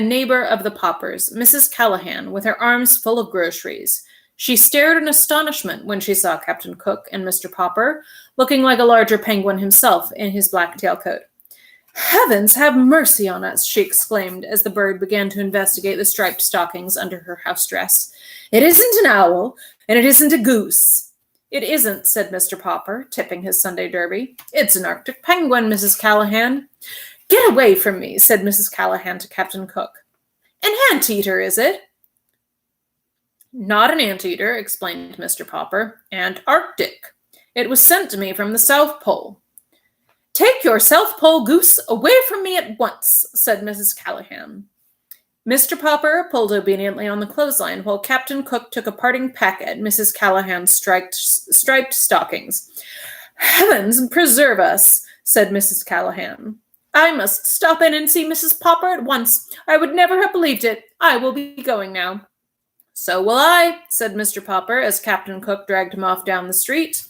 neighbor of the Poppers, Mrs. Callahan, with her arms full of groceries. She stared in astonishment when she saw Captain Cook and Mr. Popper, looking like a larger penguin himself in his black tailcoat. "Heavens have mercy on us," she exclaimed as the bird began to investigate the striped stockings under her house dress. "It isn't an owl, and it isn't a goose." "It isn't," said Mr. Popper, tipping his Sunday derby. "It's an Arctic penguin, Mrs. Callahan." "Get away from me," said Mrs. Callahan to Captain Cook. "An anteater, is it?" "Not an anteater," explained Mr. Popper, "and Arctic. It was sent to me from the South Pole." "Take your South Pole goose away from me at once," said Mrs. Callahan. Mr. Popper pulled obediently on the clothesline while Captain Cook took a parting peck at Mrs. Callahan's striped stockings. "Heavens preserve us," said Mrs. Callahan. "I must stop in and see Mrs. Popper at once. I would never have believed it. I will be going now." "So will I," said Mr. Popper as Captain Cook dragged him off down the street.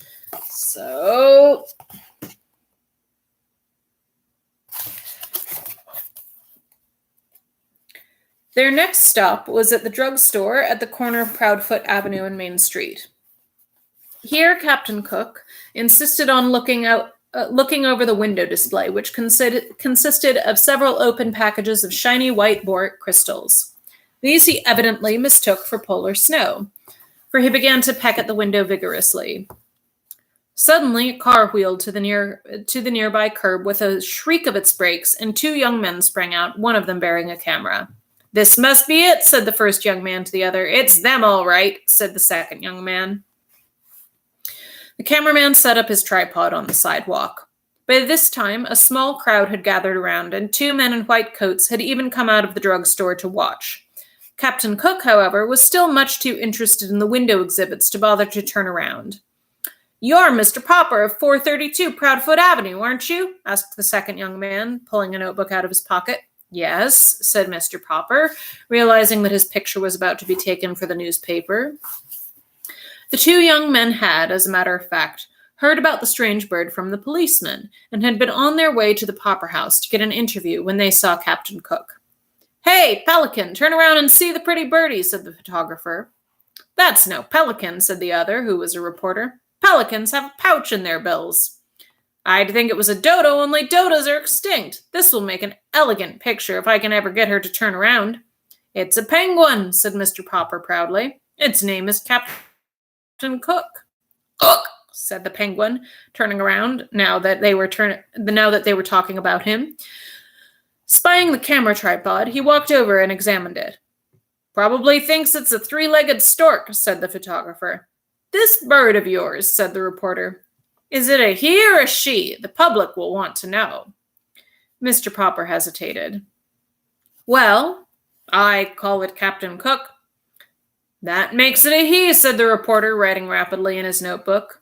Their next stop was at the drugstore at the corner of Proudfoot Avenue and Main Street. Here Captain Cook insisted on looking over the window display, which consisted of several open packages of shiny white boric crystals. These he evidently mistook for polar snow, for he began to peck at the window vigorously. Suddenly, a car wheeled to the nearby curb with a shriek of its brakes, and two young men sprang out, one of them bearing a camera. "This must be it," said the first young man to the other. "It's them, all right," said the second young man. The cameraman set up his tripod on the sidewalk. By this time, a small crowd had gathered around, and two men in white coats had even come out of the drugstore to watch. Captain Cook, however, was still much too interested in the window exhibits to bother to turn around. "You're Mr. Popper of 432 Proudfoot Avenue, aren't you?" asked the second young man, pulling a notebook out of his pocket. "Yes," said Mr. Popper, realizing that his picture was about to be taken for the newspaper. The two young men had, as a matter of fact, heard about the strange bird from the policeman, and had been on their way to the Popper house to get an interview when they saw Captain Cook. "Hey, Pelican, turn around and see the pretty birdie," said the photographer. "That's no pelican," said the other, who was a reporter. "Pelicans have a pouch in their bills." "I'd think it was a dodo, only dodos are extinct. This will make an elegant picture if I can ever get her to turn around." "It's a penguin," said Mr. Popper proudly. "Its name is Captain Cook." "Cook," said the penguin, turning around now that they were talking about him. Spying the camera tripod, he walked over and examined it. "Probably thinks it's a three-legged stork," said the photographer. "This bird of yours," said the reporter. "Is it a he or a she? The public will want to know." Mr. Popper hesitated. "Well, I call it Captain Cook." "That makes it a he," said the reporter, writing rapidly in his notebook.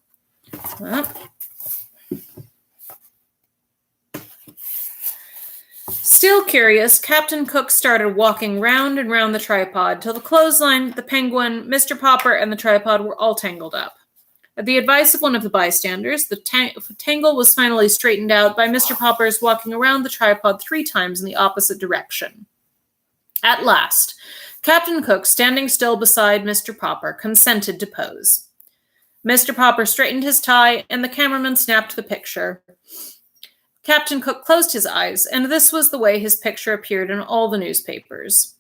Still curious, Captain Cook started walking round and round the tripod till the clothesline, the penguin, Mr. Popper, and the tripod were all tangled up. At the advice of one of the bystanders, the tangle was finally straightened out by Mr. Popper's walking around the tripod 3 times in the opposite direction. At last, Captain Cook, standing still beside Mr. Popper, consented to pose. Mr. Popper straightened his tie, and the cameraman snapped the picture. Captain Cook closed his eyes, and this was the way his picture appeared in all the newspapers.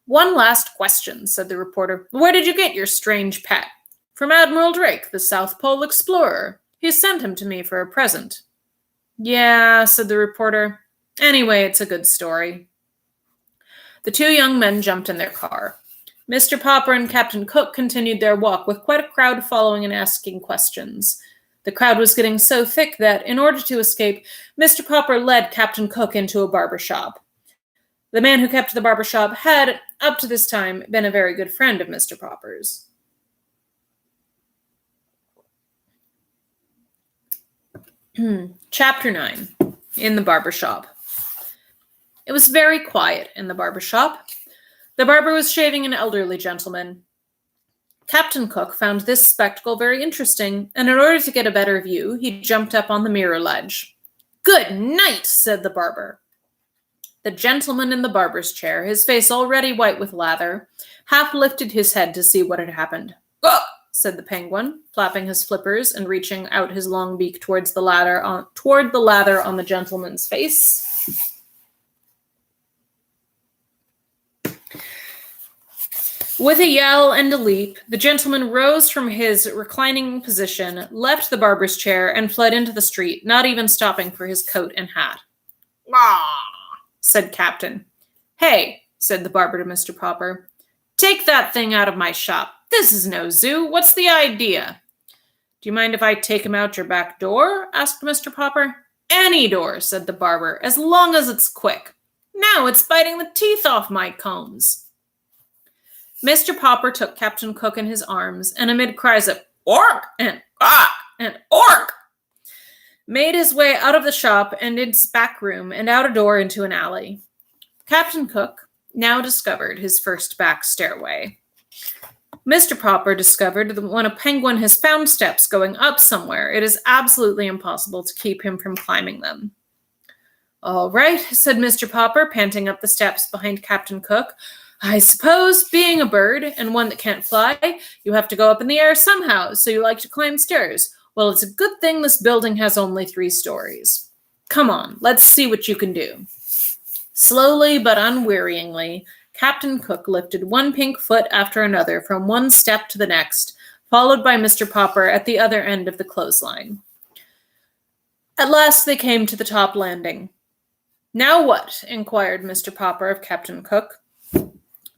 "One last question," said the reporter. "Where did you get your strange pet?" "From Admiral Drake, the South Pole explorer." He sent him to me for a present." "Yeah," said the reporter. "Anyway, it's a good story." The two young men jumped in their car. Mr. Popper and Captain Cook continued their walk, with quite a crowd following and asking questions. The crowd was getting so thick that, in order to escape, Mr. Popper led Captain Cook into a barber shop. The man who kept the barber shop had, up to this time, been a very good friend of Mr. Popper's. Chapter 9. In the barber shop. It was very quiet in the barber shop. The barber was shaving an elderly gentleman. Captain Cook found this spectacle very interesting, and in order to get a better view, he jumped up on the mirror ledge. "Good night," said the barber. The gentleman in the barber's chair, his face already white with lather, half lifted his head to see what had happened. "Ugh!" said the penguin, flapping his flippers and reaching out his long beak toward the lather on the gentleman's face. With a yell and a leap, the gentleman rose from his reclining position, left the barber's chair, and fled into the street, not even stopping for his coat and hat. "Ah!" said Captain. "Hey," said the barber to Mr. Popper, "take that thing out of my shop. This is no zoo. What's the idea?" "Do you mind if I take him out your back door?" asked Mr. Popper. "Any door," said the barber, "as long as it's quick. Now it's biting the teeth off my combs." Mr. Popper took Captain Cook in his arms, and amid cries of "Ork!" and "Ah!" and "Ork!" made his way out of the shop and its back room and out a door into an alley. Captain Cook now discovered his first back stairway. Mr. Popper discovered that when a penguin has found steps going up somewhere, it is absolutely impossible to keep him from climbing them. "All right," said Mr. Popper, panting up the steps behind Captain Cook. "I suppose, being a bird, and one that can't fly, you have to go up in the air somehow, so you like to climb stairs. Well, it's a good thing this building has only 3 stories. Come on, let's see what you can do." Slowly but unwearyingly, Captain Cook lifted one pink foot after another from one step to the next, followed by Mr. Popper at the other end of the clothesline. At last they came to the top landing. "Now what?" inquired Mr. Popper of Captain Cook.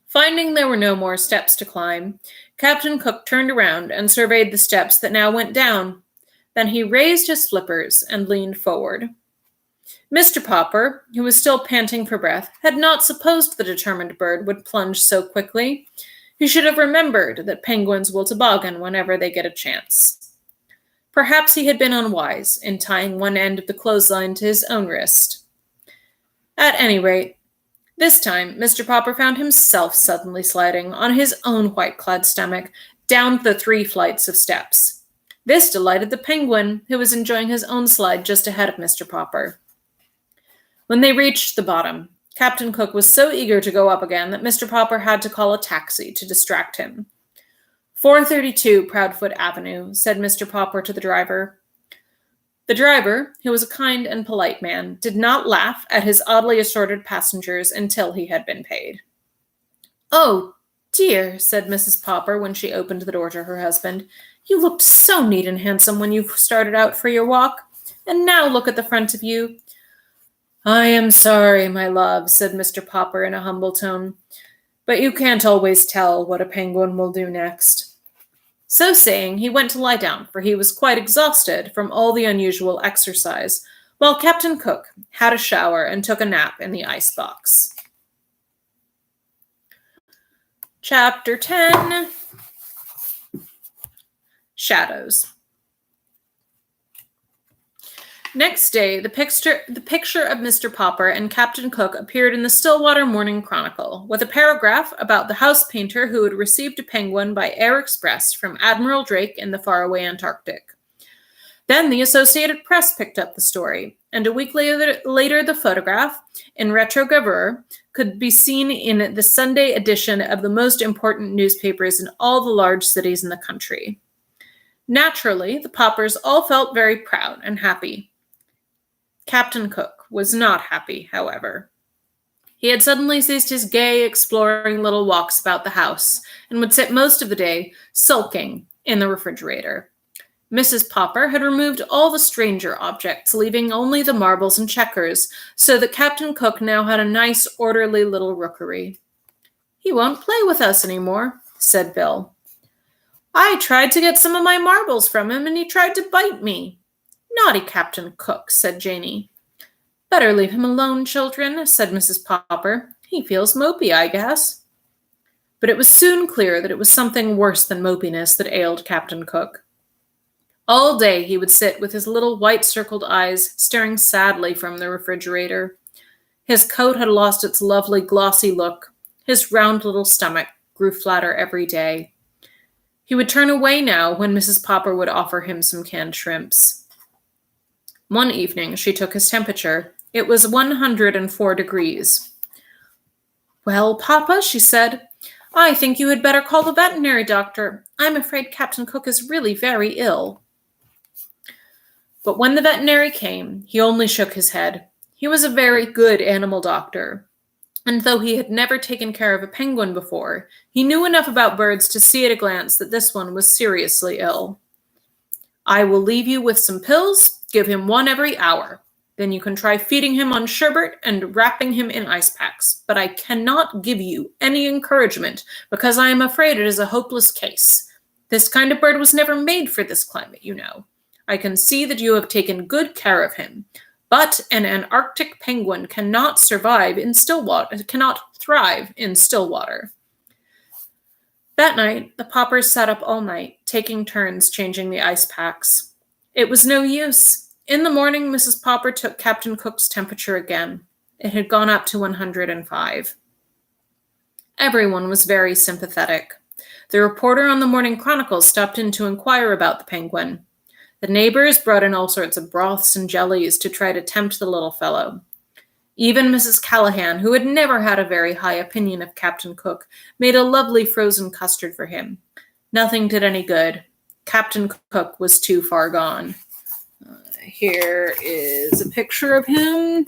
Finding there were no more steps to climb, Captain Cook turned around and surveyed the steps that now went down. Then he raised his flippers and leaned forward. Mr. Popper, who was still panting for breath, had not supposed the determined bird would plunge so quickly. He should have remembered that penguins will toboggan whenever they get a chance. Perhaps he had been unwise in tying one end of the clothesline to his own wrist. At any rate, this time Mr. Popper found himself suddenly sliding on his own white-clad stomach down the 3 flights of steps. This delighted the penguin, who was enjoying his own slide just ahead of Mr. Popper. When they reached the bottom, Captain Cook was so eager to go up again that Mr. Popper had to call a taxi to distract him. 432 Proudfoot Avenue, said Mr. Popper to the driver. The driver, who was a kind and polite man, did not laugh at his oddly assorted passengers until he had been paid. "Oh, dear," said Mrs. Popper when she opened the door to her husband. "You looked so neat and handsome when you started out for your walk, and now look at the front of you." "I am sorry, my love," said Mr. Popper in a humble tone, "but you can't always tell what a penguin will do next." So saying, he went to lie down, for he was quite exhausted from all the unusual exercise, while Captain Cook had a shower and took a nap in the icebox. Chapter 10. Shadows. Next day, the picture of Mr. Popper and Captain Cook appeared in the Stillwater Morning Chronicle, with a paragraph about the house painter who had received a penguin by air express from Admiral Drake in the faraway Antarctic. Then the Associated Press picked up the story, and a week later the photograph, in retrogravure, could be seen in the Sunday edition of the most important newspapers in all the large cities in the country. Naturally, the Poppers all felt very proud and happy. Captain Cook was not happy, however. He had suddenly ceased his gay, exploring little walks about the house, and would sit most of the day sulking in the refrigerator. Mrs. Popper had removed all the stranger objects, leaving only the marbles and checkers, so that Captain Cook now had a nice, orderly little rookery. "He won't play with us any more," said Bill. "I tried to get some of my marbles from him, and he tried to bite me." "Naughty Captain Cook," said Janey. "Better leave him alone, children," said Mrs. Popper. "He feels mopey, I guess." But it was soon clear that it was something worse than mopiness that ailed Captain Cook. All day he would sit with his little white-circled eyes staring sadly from the refrigerator. His coat had lost its lovely glossy look. His round little stomach grew flatter every day. He would turn away now when Mrs. Popper would offer him some canned shrimps. One evening she took his temperature. It was 104 degrees. "Well, Papa," she said, "I think you had better call the veterinary doctor. I'm afraid Captain Cook is really very ill." But when the veterinary came, he only shook his head. He was a very good animal doctor, and though he had never taken care of a penguin before, he knew enough about birds to see at a glance that this one was seriously ill. "I will leave you with some pills. Give him one every hour. Then you can try feeding him on sherbet and wrapping him in ice packs. But I cannot give you any encouragement because I am afraid it is a hopeless case. This kind of bird was never made for this climate, you know. I can see that you have taken good care of him. But an Antarctic penguin cannot thrive in still water. That night, the Poppers sat up all night, taking turns changing the ice packs. It was no use. In the morning, Mrs. Popper took Captain Cook's temperature again. It had gone up to 105. Everyone was very sympathetic. The reporter on the Morning Chronicle stopped in to inquire about the penguin. The neighbors brought in all sorts of broths and jellies to try to tempt the little fellow. Even Mrs. Callahan, who had never had a very high opinion of Captain Cook, made a lovely frozen custard for him. Nothing did any good. Captain Cook was too far gone. Here is a picture of him.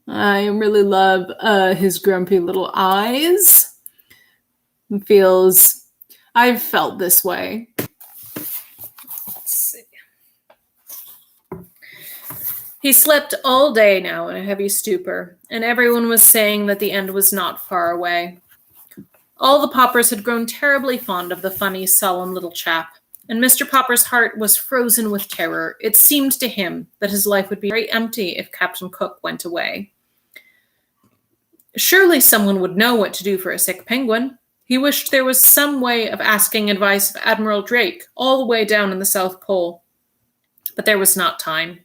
I really love his grumpy little eyes. I've felt this way. He slept all day now in a heavy stupor, and everyone was saying that the end was not far away. All the Poppers had grown terribly fond of the funny, solemn little chap, and Mr. Popper's heart was frozen with terror. It seemed to him that his life would be very empty if Captain Cook went away. Surely someone would know what to do for a sick penguin. He wished there was some way of asking advice of Admiral Drake, all the way down in the South Pole. But there was not time.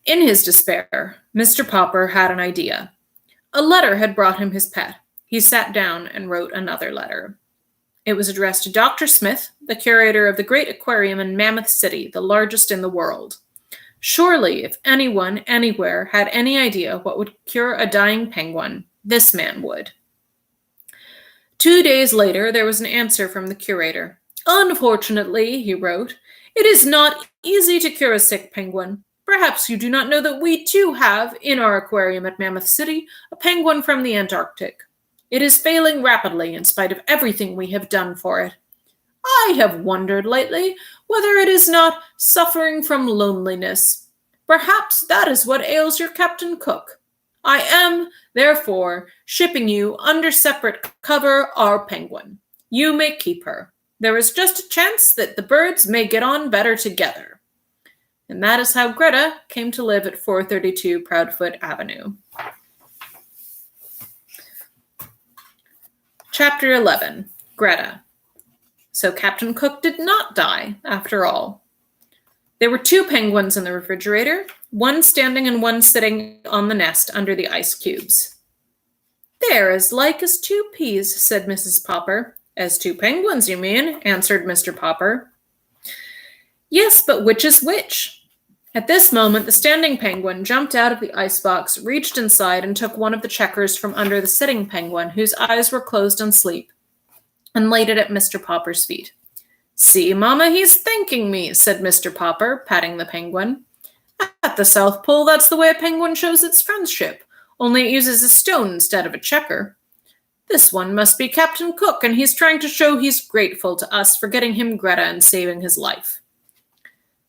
In his despair, Mr. Popper had an idea. A letter had brought him his pet. He sat down and wrote another letter. It was addressed to Dr. Smith, the curator of the great aquarium in Mammoth City, the largest in the world. Surely, if anyone, anywhere, had any idea what would cure a dying penguin, this man would. 2 days later, there was an answer from the curator. "Unfortunately," he wrote, "it is not easy to cure a sick penguin. Perhaps you do not know that we too have, in our aquarium at Mammoth City, a penguin from the Antarctic. It is failing rapidly in spite of everything we have done for it. I have wondered lately whether it is not suffering from loneliness. Perhaps that is what ails your Captain Cook. I am, therefore, shipping you under separate cover our penguin. You may keep her. There is just a chance that the birds may get on better together." And that is how Greta came to live at 432 Proudfoot Avenue. Chapter 11. Greta. So Captain Cook did not die, after all. There were 2 penguins in the refrigerator, one standing and one sitting on the nest under the ice cubes. "They're as like as 2 peas, said Mrs. Popper. "As 2 penguins, you mean," answered Mr. Popper. "Yes, but which is which?" At this moment, the standing penguin jumped out of the icebox, reached inside, and took one of the checkers from under the sitting penguin, whose eyes were closed in sleep, and laid it at Mr. Popper's feet. "See, Mamma, he's thanking me," said Mr. Popper, patting the penguin. "At the South Pole, that's the way a penguin shows its friendship, only it uses a stone instead of a checker. This one must be Captain Cook, and he's trying to show he's grateful to us for getting him Greta and saving his life.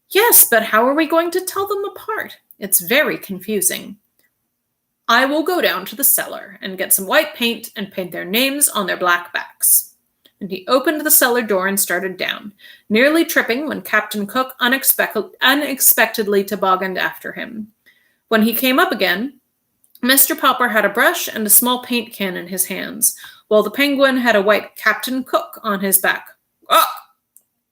Yes, but how are we going to tell them apart? It's very confusing. I will go down to the cellar and get some white paint and paint their names on their black backs. And he opened the cellar door and started down, nearly tripping when Captain Cook unexpectedly tobogganed after him. When he came up again, Mr. Popper had a brush and a small paint can in his hands, while the penguin had a white Captain Cook on his back. "Ah!"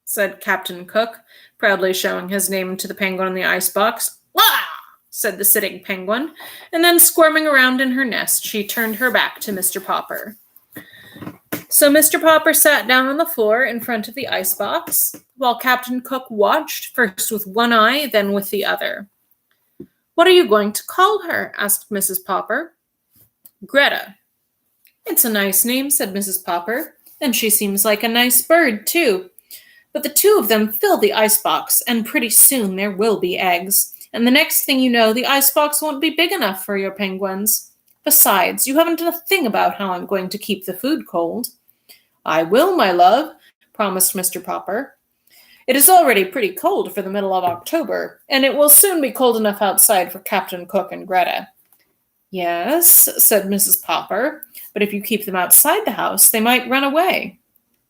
said Captain Cook, proudly showing his name to the penguin in the icebox. "Ah!" said the sitting penguin, and then squirming around in her nest, she turned her back to Mr. Popper. So Mr. Popper sat down on the floor in front of the icebox, while Captain Cook watched, first with one eye, then with the other. "What are you going to call her?" asked Mrs. Popper. "Greta." "It's a nice name," said Mrs. Popper, "and she seems like a nice bird, too. But the two of them fill the icebox, and pretty soon there will be eggs. And the next thing you know, the icebox won't be big enough for your penguins. Besides, you haven't done a thing about how I'm going to keep the food cold." "I will, my love," promised Mr. Popper. "It is already pretty cold for the middle of October, and it will soon be cold enough outside for Captain Cook and Greta." "Yes," said Mrs. Popper, "but if you keep them outside the house, they might run away."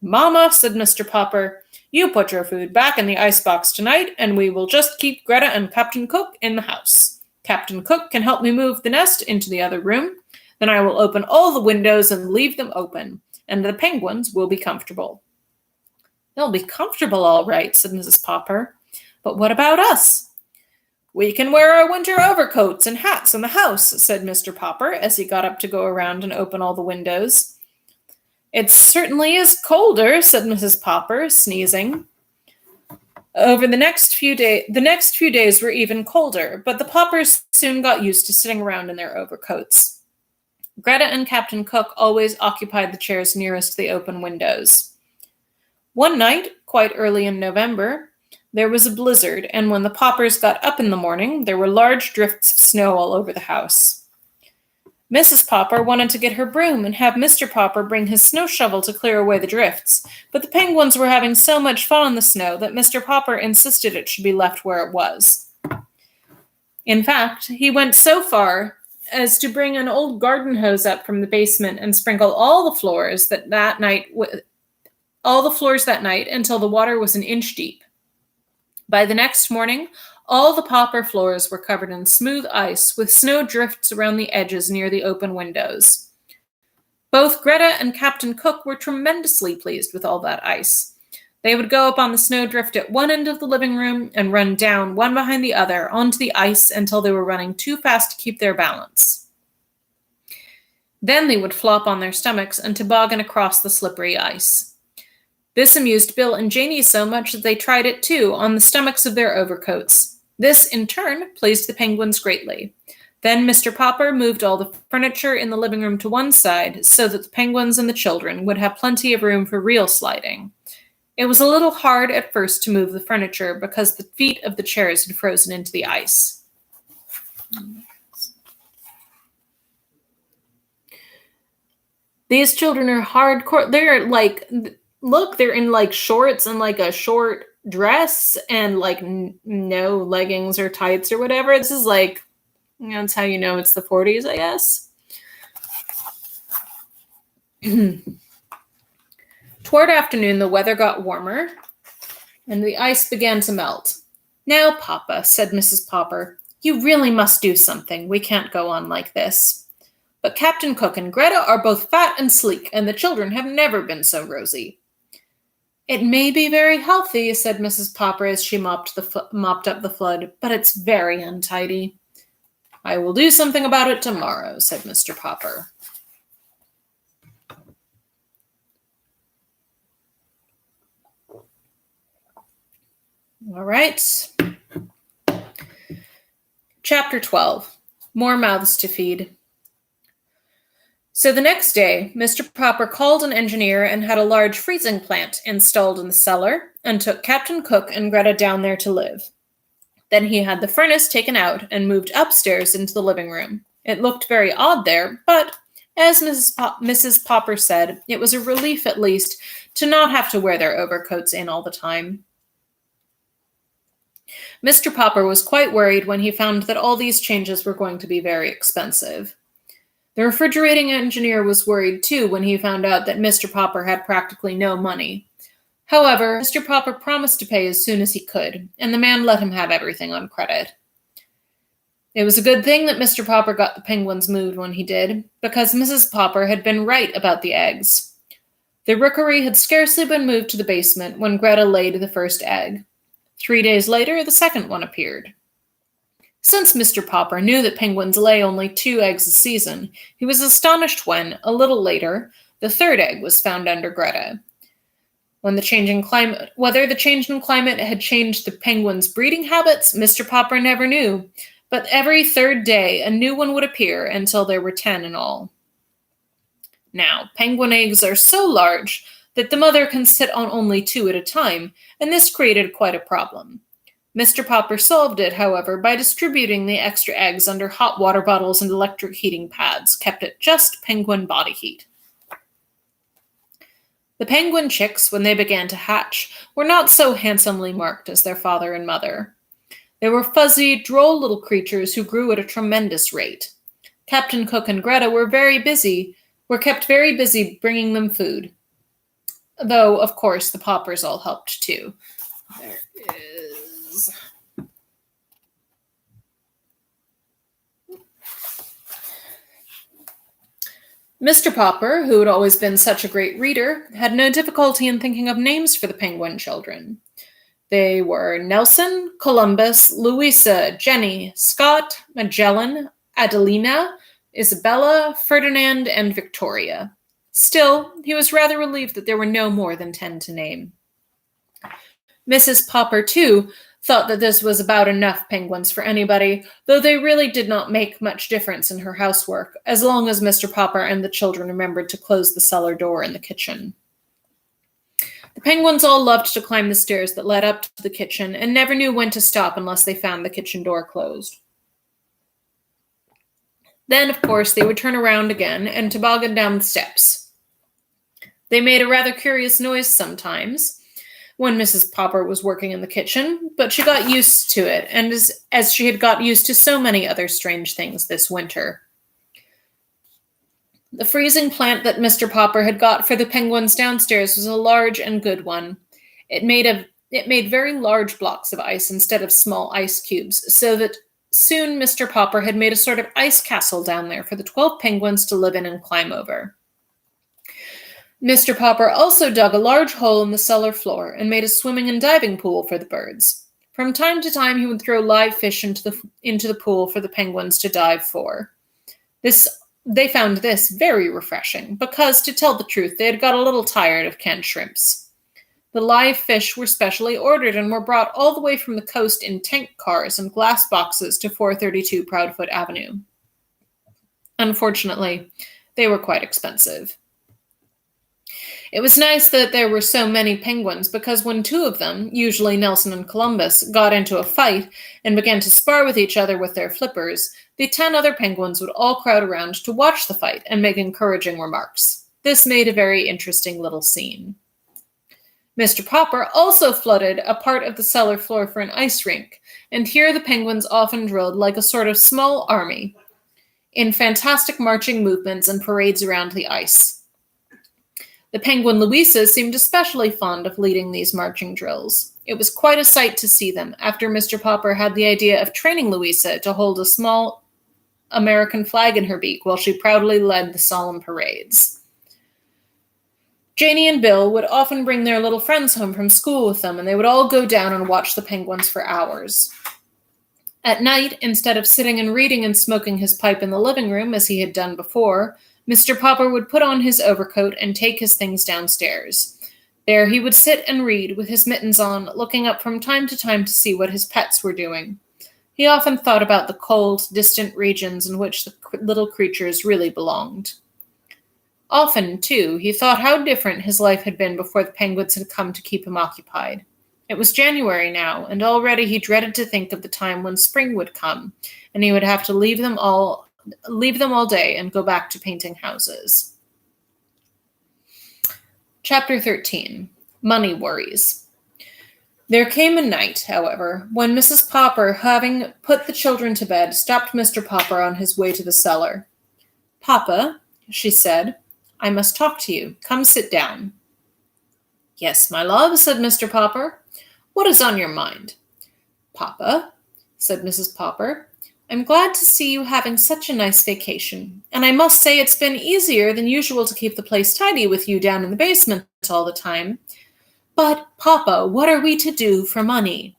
"Mamma," said Mr. Popper, "you put your food back in the icebox tonight, and we will just keep Greta and Captain Cook in the house. Captain Cook can help me move the nest into the other room. Then I will open all the windows and leave them open, and the penguins will be comfortable." "They'll be comfortable all right," said Mrs. Popper. "But what about us?" "We can wear our winter overcoats and hats in the house," said Mr. Popper, as he got up to go around and open all the windows. "It certainly is colder," said Mrs. Popper, sneezing. Over the next few days were even colder, but the Poppers soon got used to sitting around in their overcoats. Greta and Captain Cook always occupied the chairs nearest the open windows. One night, quite early in November, there was a blizzard, and when the Poppers got up in the morning, there were large drifts of snow all over the house. Mrs. Popper wanted to get her broom and have Mr. Popper bring his snow shovel to clear away the drifts, but the penguins were having so much fun in the snow that Mr. Popper insisted it should be left where it was. In fact, he went so far as to bring an old garden hose up from the basement and sprinkle all the floors that night until the water was an inch deep. By the next morning, all the Popper floors were covered in smooth ice, with snow drifts around the edges near the open windows. Both Greta and Captain Cook were tremendously pleased with all that ice. They would go up on the snowdrift at one end of the living room and run down one behind the other onto the ice until they were running too fast to keep their balance. Then they would flop on their stomachs and toboggan across the slippery ice. This amused Bill and Janie so much that they tried it too on the stomachs of their overcoats. This, in turn, pleased the penguins greatly. Then Mr. Popper moved all the furniture in the living room to one side so that the penguins and the children would have plenty of room for real sliding. It was a little hard at first to move the furniture because the feet of the chairs had frozen into the ice. These children are hardcore. They're like, look, they're in like shorts and like a short dress and like no leggings or tights or whatever. This is like, that's how you know it's the 40s, I guess. Toward afternoon, the weather got warmer and the ice began to melt. "Now, Papa," said Mrs. Popper, "you really must do something. We can't go on like this. But Captain Cook and Greta are both fat and sleek, and the children have never been so rosy." "It may be very healthy," said Mrs. Popper as she mopped up the flood, "but it's very untidy." "I will do something about it tomorrow," said Mr. Popper. All right. Chapter 12. More Mouths to Feed. So the next day, Mr. Popper called an engineer and had a large freezing plant installed in the cellar and took Captain Cook and Greta down there to live. Then he had the furnace taken out and moved upstairs into the living room. It looked very odd there, but As Mrs. Popper said, it was a relief at least to not have to wear their overcoats in all the time. Mr. Popper was quite worried when he found that all these changes were going to be very expensive. The refrigerating engineer was worried too when he found out that Mr. Popper had practically no money. However, Mr. Popper promised to pay as soon as he could, and the man let him have everything on credit. It was a good thing that Mr. Popper got the penguins moved when he did, because Mrs. Popper had been right about the eggs. The rookery had scarcely been moved to the basement when Greta laid the first egg. 3 days later, the second one appeared. Since Mr. Popper knew that penguins lay only 2 eggs a season, he was astonished when, a little later, the third egg was found under Greta. Whether the change in climate had changed the penguins' breeding habits, Mr. Popper never knew, but every third day a new one would appear until there were 10 in all. Now, penguin eggs are so large that the mother can sit on only 2 at a time, and this created quite a problem. Mr. Popper solved it, however, by distributing the extra eggs under hot water bottles and electric heating pads, kept at just penguin body heat. The penguin chicks, when they began to hatch, were not so handsomely marked as their father and mother. They were fuzzy, droll little creatures who grew at a tremendous rate. Captain Cook and Greta were kept very busy bringing them food. Though, of course, the Poppers all helped too. There is... Mr. Popper, who had always been such a great reader, had no difficulty in thinking of names for the penguin children. They were Nelson, Columbus, Louisa, Jenny, Scott, Magellan, Adelina, Isabella, Ferdinand, and Victoria. Still, he was rather relieved that there were no more than 10 to name. Mrs. Popper, too, thought that this was about enough penguins for anybody, though they really did not make much difference in her housework, as long as Mr. Popper and the children remembered to close the cellar door in the kitchen. The penguins all loved to climb the stairs that led up to the kitchen and never knew when to stop unless they found the kitchen door closed. Then, of course, they would turn around again and toboggan down the steps. They made a rather curious noise sometimes when Mrs. Popper was working in the kitchen, but she got used to it, and as she had got used to so many other strange things this winter. The freezing plant that Mr. Popper had got for the penguins downstairs was a large and good one. It made very large blocks of ice instead of small ice cubes, so that soon Mr. Popper had made a sort of ice castle down there for the 12 penguins to live in and climb over. Mr. Popper also dug a large hole in the cellar floor and made a swimming and diving pool for the birds. From time to time, he would throw live fish into the pool for the penguins to dive for. They found this very refreshing, because, to tell the truth, they had got a little tired of canned shrimps. The live fish were specially ordered and were brought all the way from the coast in tank cars and glass boxes to 432 Proudfoot Avenue. Unfortunately, they were quite expensive. It was nice that there were so many penguins, because when 2 of them, usually Nelson and Columbus, got into a fight and began to spar with each other with their flippers, the 10 other penguins would all crowd around to watch the fight and make encouraging remarks. This made a very interesting little scene. Mr. Popper also flooded a part of the cellar floor for an ice rink, and here the penguins often drilled like a sort of small army, in fantastic marching movements and parades around the ice. The penguin Louisa seemed especially fond of leading these marching drills. It was quite a sight to see them, after Mr. Popper had the idea of training Louisa to hold a small American flag in her beak while she proudly led the solemn parades. Janie and Bill would often bring their little friends home from school with them, and they would all go down and watch the penguins for hours. At night, instead of sitting and reading and smoking his pipe in the living room as he had done before, Mr. Popper would put on his overcoat and take his things downstairs. There he would sit and read, with his mittens on, looking up from time to time to see what his pets were doing. He often thought about the cold, distant regions in which the little creatures really belonged. Often, too, he thought how different his life had been before the penguins had come to keep him occupied. It was January now, and already he dreaded to think of the time when spring would come, and he would have to leave them all all day and go back to painting houses. Chapter 13. Money Worries. There came a night, however, when Mrs. Popper, having put the children to bed, stopped Mr. Popper on his way to the cellar. "Papa," she said, "I must talk to you. Come sit down." "Yes, my love," said Mr. Popper. "What is on your mind?" "Papa," said Mrs. Popper, "I'm glad to see you having such a nice vacation, and I must say it's been easier than usual to keep the place tidy with you down in the basement all the time. But, Papa, what are we to do for money?"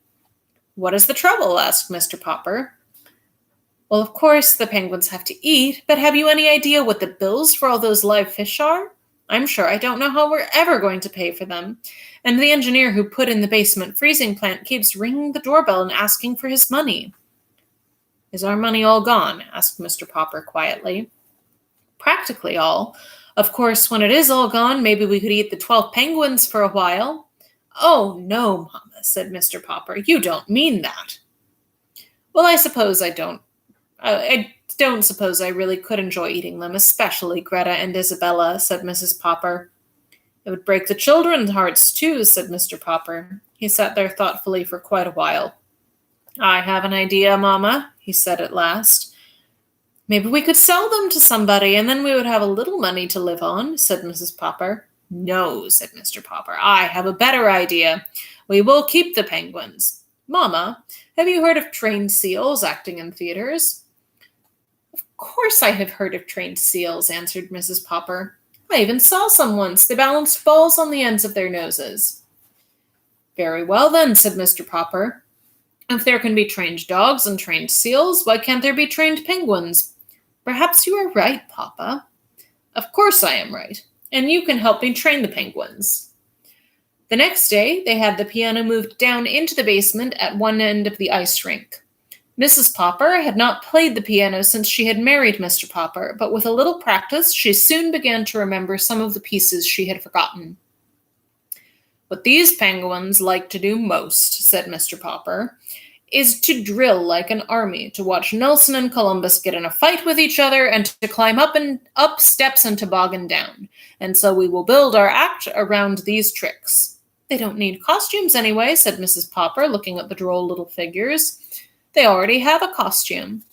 "What is the trouble?" asked Mr. Popper. "Well, of course, the penguins have to eat, but have you any idea what the bills for all those live fish are? I'm sure I don't know how we're ever going to pay for them. And the engineer who put in the basement freezing plant keeps ringing the doorbell and asking for his money." "Is our money all gone?" asked Mr. Popper quietly. "Practically all. Of course, when it is all gone, maybe we could eat the 12 penguins for a while." "Oh, no, Mamma," said Mr. Popper. "You don't mean that." "Well, I suppose I don't. I don't suppose I really could enjoy eating them, especially Greta and Isabella," said Mrs. Popper. "It would break the children's hearts, too," said Mr. Popper. He sat there thoughtfully for quite a while. "I have an idea, Mamma," he said at last. "Maybe we could sell them to somebody, and then we would have a little money to live on," said Mrs. Popper. "No," said Mr. Popper. "I have a better idea. We will keep the penguins. Mamma, have you heard of trained seals acting in theaters?" "Of course I have heard of trained seals," answered Mrs. Popper. "I even saw some once. They balanced balls on the ends of their noses." "Very well, then," said Mr. Popper. "If there can be trained dogs and trained seals, why can't there be trained penguins? Perhaps you are right, Papa." "Of course I am right, and you can help me train the penguins." The next day, they had the piano moved down into the basement at one end of the ice rink. Mrs. Popper had not played the piano since she had married Mr. Popper, but with a little practice, she soon began to remember some of the pieces she had forgotten. "What these penguins like to do most," said Mr. Popper, "is to drill like an army, to watch Nelson and Columbus get in a fight with each other, and to climb up steps and toboggan down. And so we will build our act around these tricks." "They don't need costumes anyway," said Mrs. Popper, looking at the droll little figures. "They already have a costume."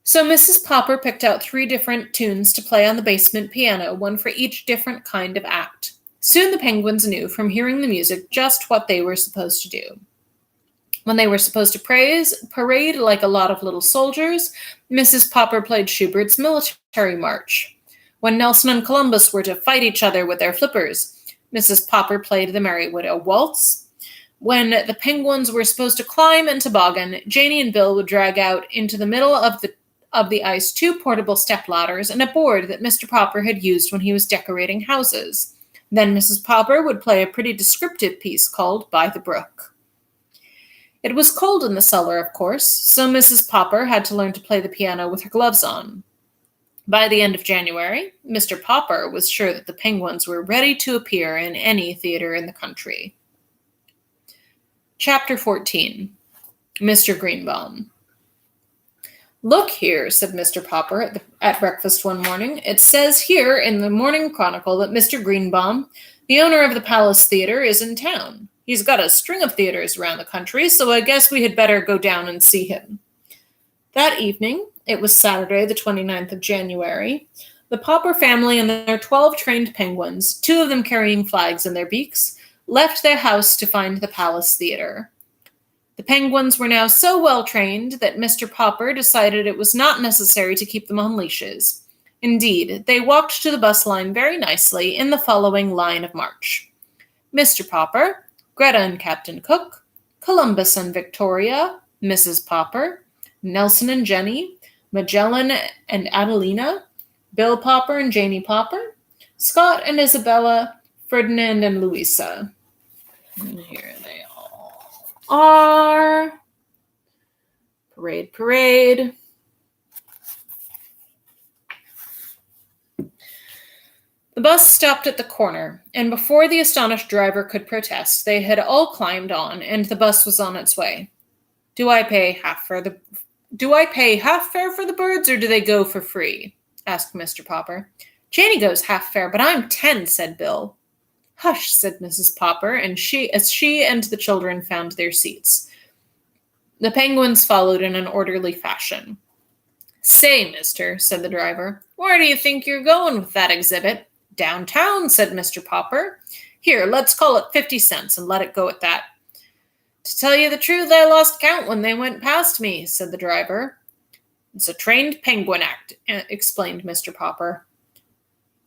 So Mrs. Popper picked out 3 different tunes to play on the basement piano, one for each different kind of act. Soon the penguins knew from hearing the music just what they were supposed to do. When they were supposed to parade like a lot of little soldiers, Mrs. Popper played Schubert's Military March. When Nelson and Columbus were to fight each other with their flippers, Mrs. Popper played the Merry Widow Waltz. When the penguins were supposed to climb and toboggan, Janie and Bill would drag out into the middle of the ice 2 portable stepladders and a board that Mr. Popper had used when he was decorating houses. Then Mrs. Popper would play a pretty descriptive piece called By the Brook. It was cold in the cellar, of course, so Mrs. Popper had to learn to play the piano with her gloves on. By the end of January, Mr. Popper was sure that the penguins were ready to appear in any theater in the country. Chapter 14. Mr. Greenbaum. "Look here," said Mr. Popper at breakfast one morning. "It says here in the Morning Chronicle that Mr. Greenbaum, the owner of the Palace Theater, is in town. He's got a string of theaters around the country, so I guess we had better go down and see him." That evening, it was Saturday, the 29th of January, the Popper family and their 12 trained penguins, 2 of them carrying flags in their beaks, left their house to find the Palace Theater. The penguins were now so well trained that Mr. Popper decided it was not necessary to keep them on leashes. Indeed, they walked to the bus line very nicely in the following line of march: Mr. Popper, Greta and Captain Cook, Columbus and Victoria, Mrs. Popper, Nelson and Jenny, Magellan and Adelina, Bill Popper and Janie Popper, Scott and Isabella, Ferdinand and Louisa. And here they all are. Parade, parade. The bus stopped at the corner, and before the astonished driver could protest, they had all climbed on, and the bus was on its way. "Do I pay half for the Do I pay half fare for the birds, or do they go for free? Asked Mr. Popper. Janie goes half fare, but I'm 10, said Bill. Hush, said Mrs. Popper, and as she and the children found their seats. The penguins followed in an orderly fashion. Say, mister, said the driver, where do you think you're going with that exhibit? Downtown, said Mr. Popper. Here, let's call it 50 cents and let it go at that. To tell you the truth, I lost count when they went past me, said the driver. It's a trained penguin act, explained Mr. Popper.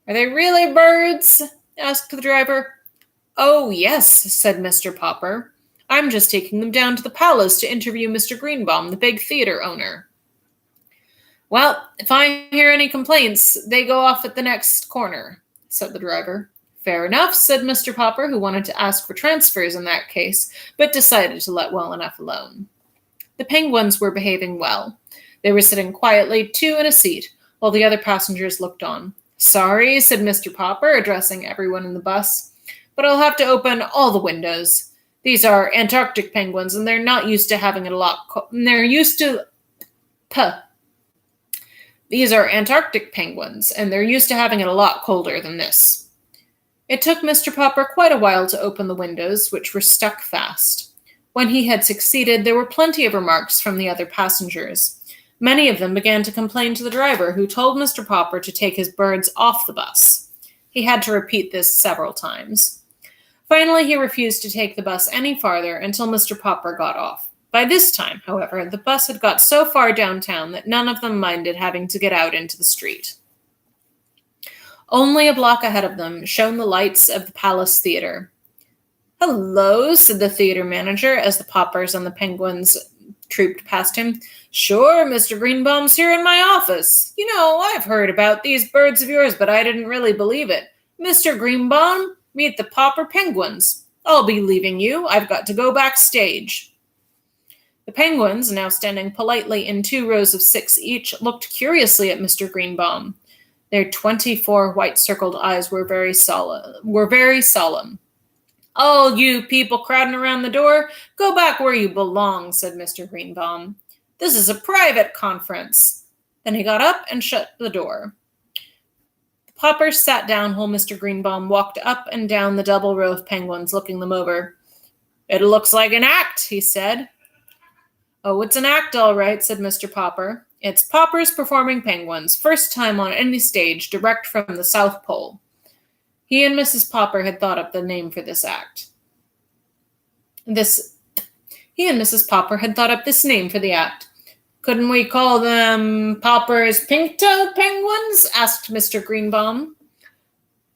Are they really birds? Asked the driver. Oh, yes, said Mr. Popper. I'm just taking them down to the palace to interview Mr. Greenbaum, the big theater owner. Well, if I hear any complaints, they go off at the next corner, said the driver. Fair enough, said Mr. Popper, who wanted to ask for transfers in that case, but decided to let well enough alone. The penguins were behaving well. They were sitting quietly, two in a seat, while the other passengers looked on. Sorry, said Mr. Popper, addressing everyone in the bus, but I'll have to open all the windows. These are Antarctic penguins, and they're not used to having it a lot. These are Antarctic penguins, and they're used to having it a lot colder than this. It took Mr. Popper quite a while to open the windows, which were stuck fast. When he had succeeded, there were plenty of remarks from the other passengers. Many of them began to complain to the driver, who told Mr. Popper to take his birds off the bus. He had to repeat this several times. Finally, he refused to take the bus any farther until Mr. Popper got off. By this time, however, the bus had got so far downtown that none of them minded having to get out into the street. Only a block ahead of them shone the lights of the Palace Theater. Hello, said the theater manager as the Poppers and the penguins trooped past him. Sure, Mr. Greenbaum's here in my office. You know, I've heard about these birds of yours, but I didn't really believe it. Mr. Greenbaum, meet the Popper penguins. I'll be leaving you. I've got to go backstage. The penguins, now standing politely in 2 rows of 6 each, looked curiously at Mr. Greenbaum. Their 24 white-circled eyes were very solemn. All you people crowding around the door, go back where you belong, said Mr. Greenbaum. This is a private conference. Then he got up and shut the door. The Poppers sat down while Mr. Greenbaum walked up and down the double row of penguins, looking them over. It looks like an act, he said. Oh, it's an act, all right, said Mr. Popper. It's Popper's Performing Penguins, first time on any stage, direct from the South Pole. He and Mrs. Popper had thought up the name for this act. He and Mrs. Popper had thought up this name for the act. Couldn't we call them Popper's Pink-tailed Penguins? Asked Mr. Greenbaum.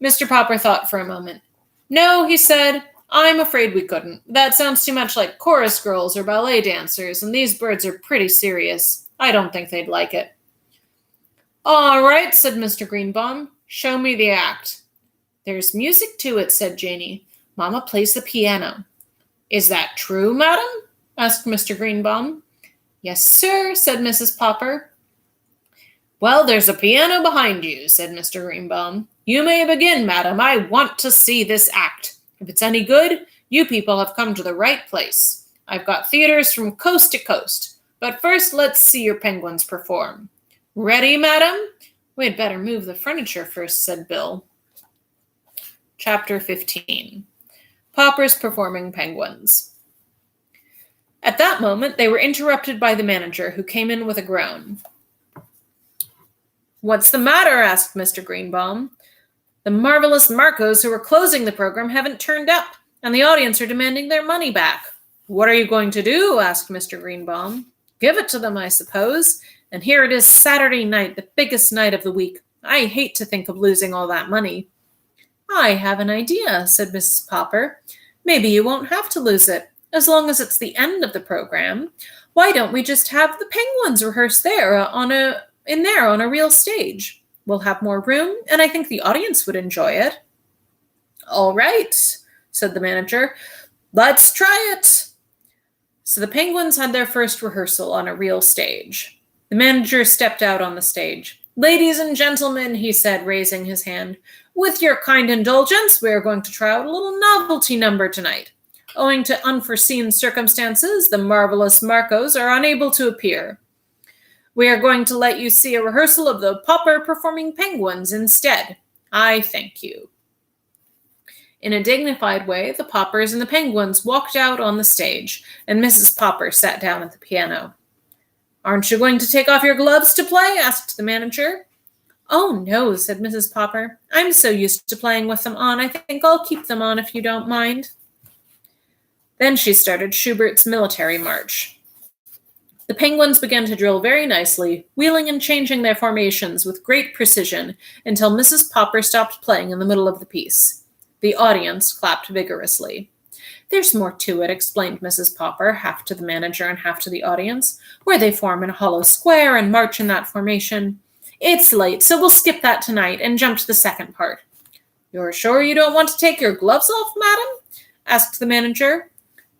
Mr. Popper thought for a moment. No, he said, I'm afraid we couldn't. That sounds too much like chorus girls or ballet dancers, and these birds are pretty serious. I don't think they'd like it. All right, said Mr. Greenbaum. Show me the act. There's music to it, said Janie. Mama plays the piano. Is that true, madam? Asked Mr. Greenbaum. Yes, sir, said Mrs. Popper. Well, there's a piano behind you, said Mr. Greenbaum. You may begin, madam. I want to see this act. If it's any good, you people have come to the right place. I've got theaters from coast to coast. But first, let's see your penguins perform. Ready, madam? We had better move the furniture first, said Bill. Chapter 15. Popper's Performing Penguins. At that moment, they were interrupted by the manager, who came in with a groan. What's the matter? Asked Mr. Greenbaum. The marvelous Marcos who were closing the program haven't turned up, and the audience are demanding their money back. What are you going to do? Asked Mr. Greenbaum. Give it to them, I suppose. And here it is Saturday night, the biggest night of the week. I hate to think of losing all that money. I have an idea, said Mrs. Popper. Maybe you won't have to lose it, as long as it's the end of the program. Why don't we just have the penguins rehearse there on a real stage? We'll have more room, and I think the audience would enjoy it. All right, said the manager. Let's try it. So the penguins had their first rehearsal on a real stage. The manager stepped out on the stage. Ladies and gentlemen, he said, raising his hand, with your kind indulgence, we are going to try out a little novelty number tonight. Owing to unforeseen circumstances, the marvelous Marcos are unable to appear. We are going to let you see a rehearsal of the Popper performing penguins instead. I thank you." In a dignified way, the Poppers and the penguins walked out on the stage, and Mrs. Popper sat down at the piano. "Aren't you going to take off your gloves to play?" asked the manager. "Oh, no," said Mrs. Popper. "I'm so used to playing with them on, I think I'll keep them on if you don't mind." Then she started Schubert's Military March. The penguins began to drill very nicely, wheeling and changing their formations with great precision until Mrs. Popper stopped playing in the middle of the piece. The audience clapped vigorously. "There's more to it," explained Mrs. Popper, half to the manager and half to the audience, "where they form in a hollow square and march in that formation. It's late, so we'll skip that tonight and jump to the second part." "You're sure you don't want to take your gloves off, madam?" asked the manager.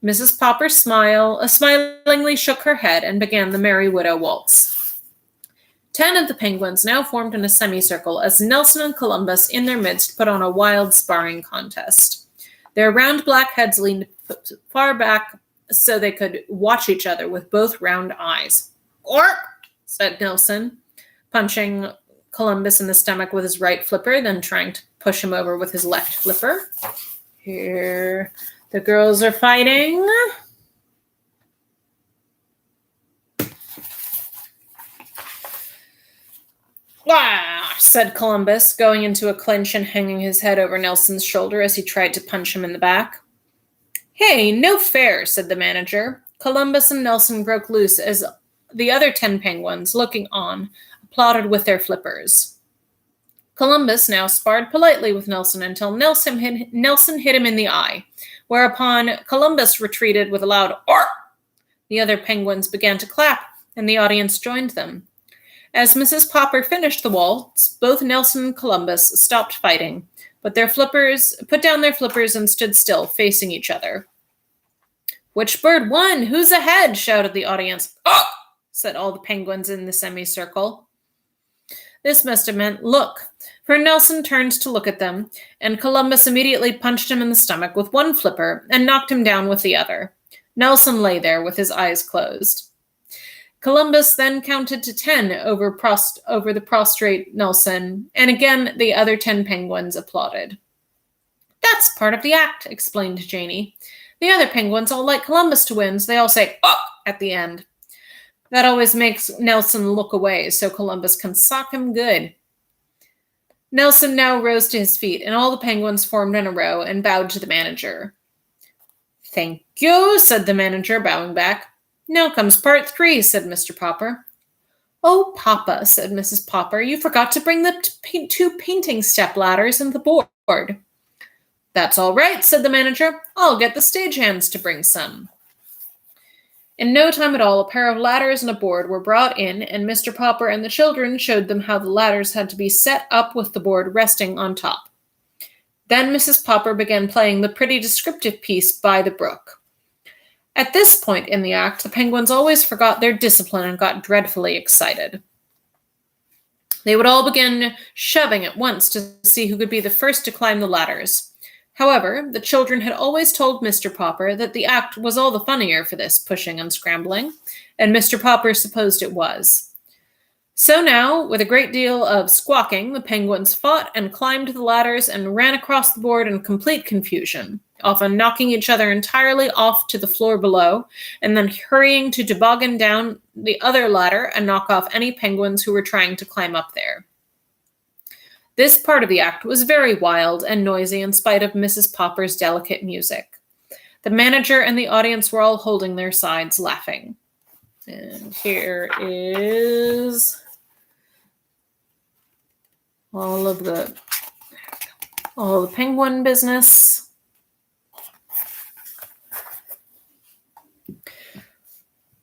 Mrs. Popper smilingly shook her head and began the Merry Widow Waltz. 10 of the penguins now formed in a semicircle as Nelson and Columbus in their midst put on a wild sparring contest. Their round black heads leaned far back so they could watch each other with both round eyes. "Ork," said Nelson, punching Columbus in the stomach with his right flipper, then trying to push him over with his left flipper. "Here the girls are fighting." "Ah," said Columbus, going into a clinch and hanging his head over Nelson's shoulder as he tried to punch him in the back. "Hey, no fair," said the manager. Columbus and Nelson broke loose as the other 10 penguins, looking on, applauded with their flippers. Columbus now sparred politely with Nelson until Nelson hit him in the eye, whereupon Columbus retreated with a loud "Ork!" The other penguins began to clap, and the audience joined them. As Mrs. Popper finished the waltz, both Nelson and Columbus stopped fighting, but put down their flippers and stood still, facing each other. "Which bird won? Who's ahead?" shouted the audience. "Oh!" said all the penguins in the semicircle. This must have meant "look," for Nelson turned to look at them, and Columbus immediately punched him in the stomach with one flipper and knocked him down with the other. Nelson lay there with his eyes closed. Columbus then counted to 10 over the prostrate Nelson, and again the other 10 penguins applauded. "That's part of the act," explained Janey. "The other penguins all like Columbus to win, so they all say 'oh' at the end. That always makes Nelson look away, so Columbus can sock him good." Nelson now rose to his feet, and all the penguins formed in a row and bowed to the manager. "Thank you," said the manager, bowing back. "Now comes part 3, said Mr. Popper. "Oh, Papa," said Mrs. Popper, "you forgot to bring the 2 painting step ladders and the board." "That's all right," said the manager. "I'll get the stagehands to bring some." In no time at all, a pair of ladders and a board were brought in, and Mr. Popper and the children showed them how the ladders had to be set up with the board resting on top. Then Mrs. Popper began playing the pretty descriptive piece, "By the Brook." At this point in the act, the penguins always forgot their discipline and got dreadfully excited. They would all begin shoving at once to see who could be the first to climb the ladders. However, the children had always told Mr. Popper that the act was all the funnier for this pushing and scrambling, and Mr. Popper supposed it was. So now, with a great deal of squawking, the penguins fought and climbed the ladders and ran across the board in complete confusion, often knocking each other entirely off to the floor below, and then hurrying to toboggan down the other ladder and knock off any penguins who were trying to climb up there. This part of the act was very wild and noisy in spite of Mrs. Popper's delicate music. The manager and the audience were all holding their sides, laughing. And here is all the penguin business.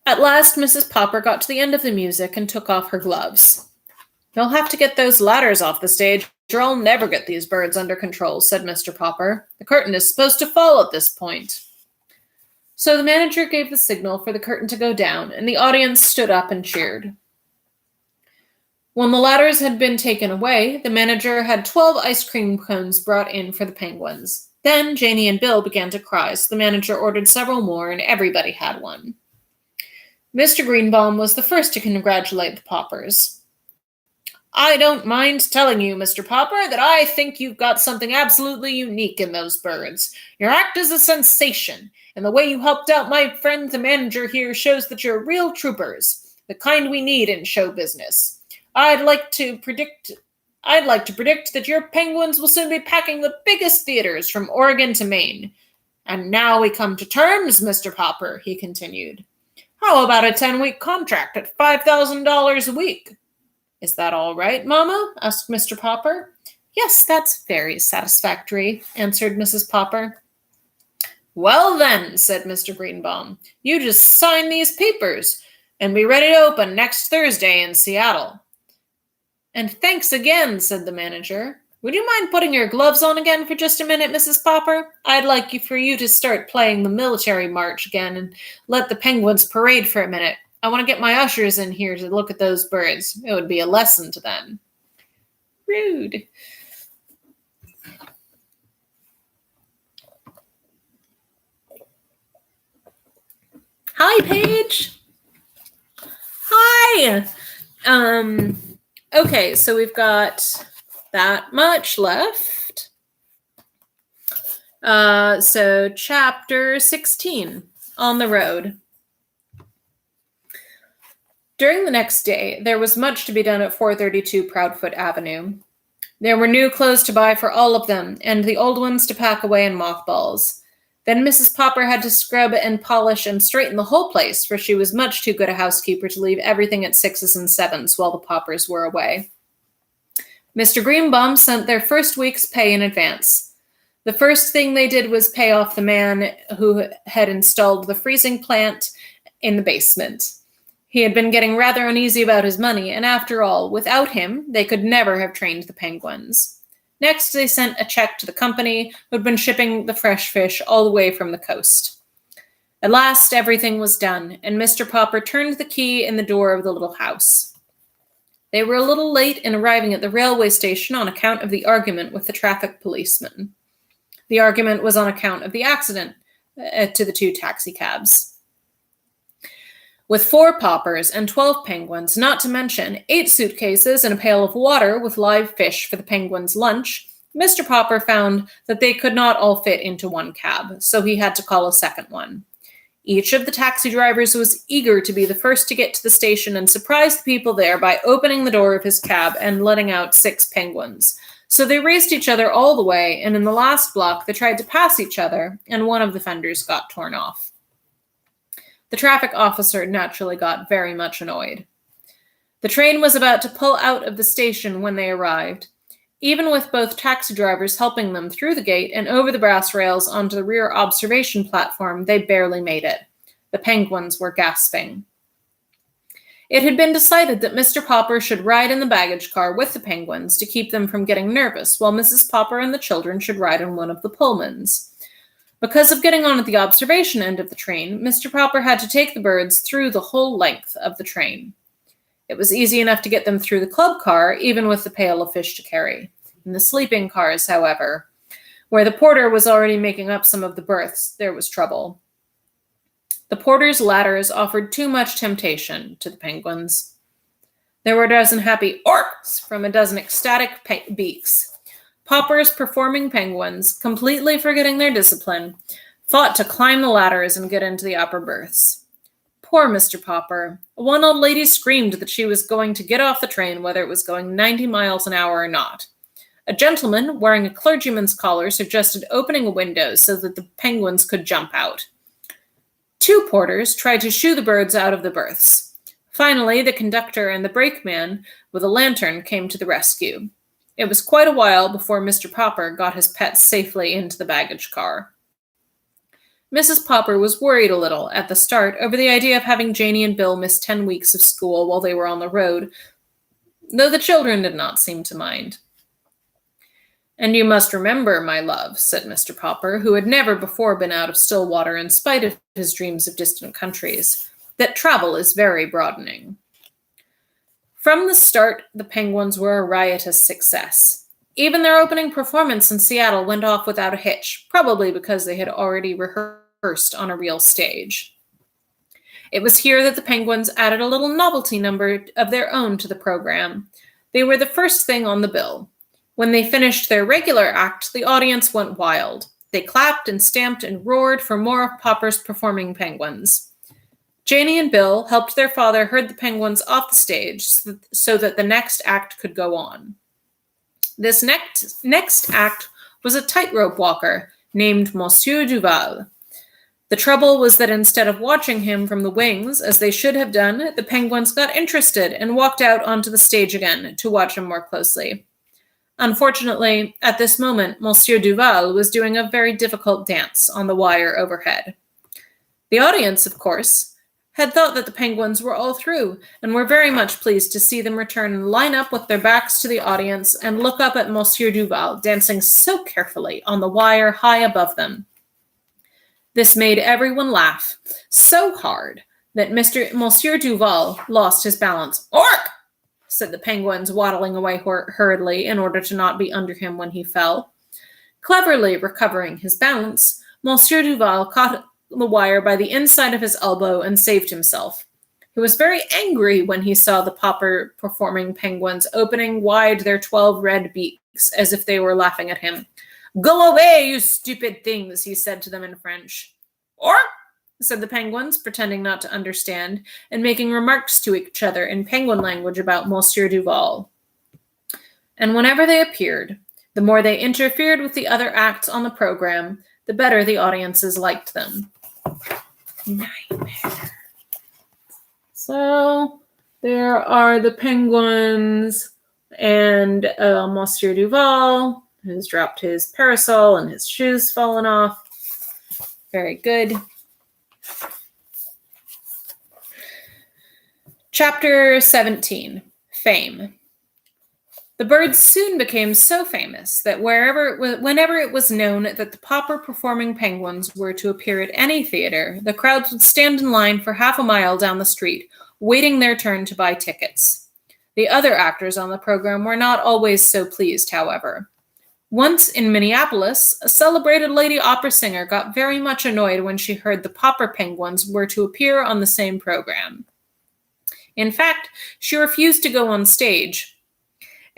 At last, Mrs. Popper got to the end of the music and took off her gloves. "You'll have to get those ladders off the stage, or I'll never get these birds under control," said Mr. Popper. "The curtain is supposed to fall at this point." So the manager gave the signal for the curtain to go down, and the audience stood up and cheered. When the ladders had been taken away, the manager had 12 ice cream cones brought in for the penguins. Then Janey and Bill began to cry, so the manager ordered several more, and everybody had one. Mr. Greenbaum was the first to congratulate the Poppers. "I don't mind telling you, Mr. Popper, that I think you've got something absolutely unique in those birds. Your act is a sensation, and the way you helped out my friend the manager here shows that you're real troopers, the kind we need in show business. I'd like to predict that your Penguins will soon be packing the biggest theaters from Oregon to Maine. And now we come to terms, Mr. Popper," he continued. "How about a 10-week contract at $5,000 a week?" "Is that all right, Mamma?" asked Mr. Popper. "Yes, that's very satisfactory," answered Mrs. Popper. "Well then," said Mr. Greenbaum, "you just sign these papers, and be ready to open next Thursday in Seattle." "And thanks again," said the manager. "Would you mind putting your gloves on again for just a minute, Mrs. Popper? I'd like for you to start playing the military march again and let the Penguins parade for a minute. I want to get my ushers in here to look at those birds. It would be a lesson to them." Rude. Hi, Paige. Hi. Okay, so we've got that much left. So chapter 16, On the Road. During the next day, there was much to be done at 432 Proudfoot Avenue. There were new clothes to buy for all of them, and the old ones to pack away in mothballs. Then Mrs. Popper had to scrub and polish and straighten the whole place, for she was much too good a housekeeper to leave everything at 6s and 7s while the Poppers were away. Mr. Greenbaum sent their first week's pay in advance. The first thing they did was pay off the man who had installed the freezing plant in the basement. He had been getting rather uneasy about his money, and after all, without him, they could never have trained the Penguins. Next, they sent a check to the company who had been shipping the fresh fish all the way from the coast. At last, everything was done, and Mr. Popper turned the key in the door of the little house. They were a little late in arriving at the railway station on account of the argument with the traffic policeman. The argument was on account of the accident to the 2 taxicabs. With 4 Poppers and 12 Penguins, not to mention 8 suitcases and a pail of water with live fish for the Penguins' lunch, Mr. Popper found that they could not all fit into one cab, so he had to call a second one. Each of the taxi drivers was eager to be the first to get to the station and surprise the people there by opening the door of his cab and letting out 6 Penguins. So they raced each other all the way, and in the last block they tried to pass each other, and one of the fenders got torn off. The traffic officer naturally got very much annoyed. The train was about to pull out of the station when they arrived. Even with both taxi drivers helping them through the gate and over the brass rails onto the rear observation platform, they barely made it. The Penguins were gasping. It had been decided that Mr. Popper should ride in the baggage car with the Penguins to keep them from getting nervous, while Mrs. Popper and the children should ride in one of the Pullmans. Because of getting on at the observation end of the train, Mr. Popper had to take the birds through the whole length of the train. It was easy enough to get them through the club car, even with the pail of fish to carry. In the sleeping cars, however, where the porter was already making up some of the berths, there was trouble. The porter's ladders offered too much temptation to the Penguins. There were a dozen happy orks from a dozen ecstatic beaks. Poppers performing Penguins, completely forgetting their discipline, fought to climb the ladders and get into the upper berths. Poor Mr. Popper. One old lady screamed that she was going to get off the train whether it was going 90 miles an hour or not. A gentleman, wearing a clergyman's collar, suggested opening a window so that the Penguins could jump out. 2 porters tried to shoo the birds out of the berths. Finally, the conductor and the brakeman with a lantern came to the rescue. It was quite a while before Mr. Popper got his pets safely into the baggage car. Mrs. Popper was worried a little at the start over the idea of having Janie and Bill miss 10 weeks of school while they were on the road, though the children did not seem to mind. "And you must remember, my love," said Mr. Popper, who had never before been out of Stillwater in spite of his dreams of distant countries, "that travel is very broadening." From the start, the Penguins were a riotous success. Even their opening performance in Seattle went off without a hitch, probably because they had already rehearsed on a real stage. It was here that the Penguins added a little novelty number of their own to the program. They were the first thing on the bill. When they finished their regular act, the audience went wild. They clapped and stamped and roared for more of Popper's performing penguins. Janie and Bill helped their father herd the penguins off the stage so that the next act could go on. This next act was a tightrope walker named Monsieur Duval. The trouble was that instead of watching him from the wings, as they should have done, the penguins got interested and walked out onto the stage again to watch him more closely. Unfortunately, at this moment, Monsieur Duval was doing a very difficult dance on the wire overhead. The audience, of course, had thought that the penguins were all through, and were very much pleased to see them return and line up with their backs to the audience and look up at Monsieur Duval, dancing so carefully on the wire high above them. This made everyone laugh so hard that Monsieur Duval lost his balance. "Ork!" said the penguins, waddling away hurriedly in order to not be under him when he fell. Cleverly recovering his balance, Monsieur Duval caught the wire by the inside of his elbow and saved himself. He was very angry when he saw the Popper performing penguins opening wide their 12 red beaks as if they were laughing at him. "Go away, you stupid things," he said to them in French. "Or," said the penguins, pretending not to understand, and making remarks to each other in penguin language about Monsieur Duval. And whenever they appeared, the more they interfered with the other acts on the program, the better the audiences liked them. Nightmare. So there are the penguins and Monsieur Duval, who's dropped his parasol and his shoes fallen off. Very good. Chapter 17, Fame. The birds soon became so famous that whenever it was known that the Popper performing penguins were to appear at any theater, the crowds would stand in line for half a mile down the street, waiting their turn to buy tickets. The other actors on the program were not always so pleased, however. Once in Minneapolis, a celebrated lady opera singer got very much annoyed when she heard the Popper penguins were to appear on the same program. In fact, she refused to go on stage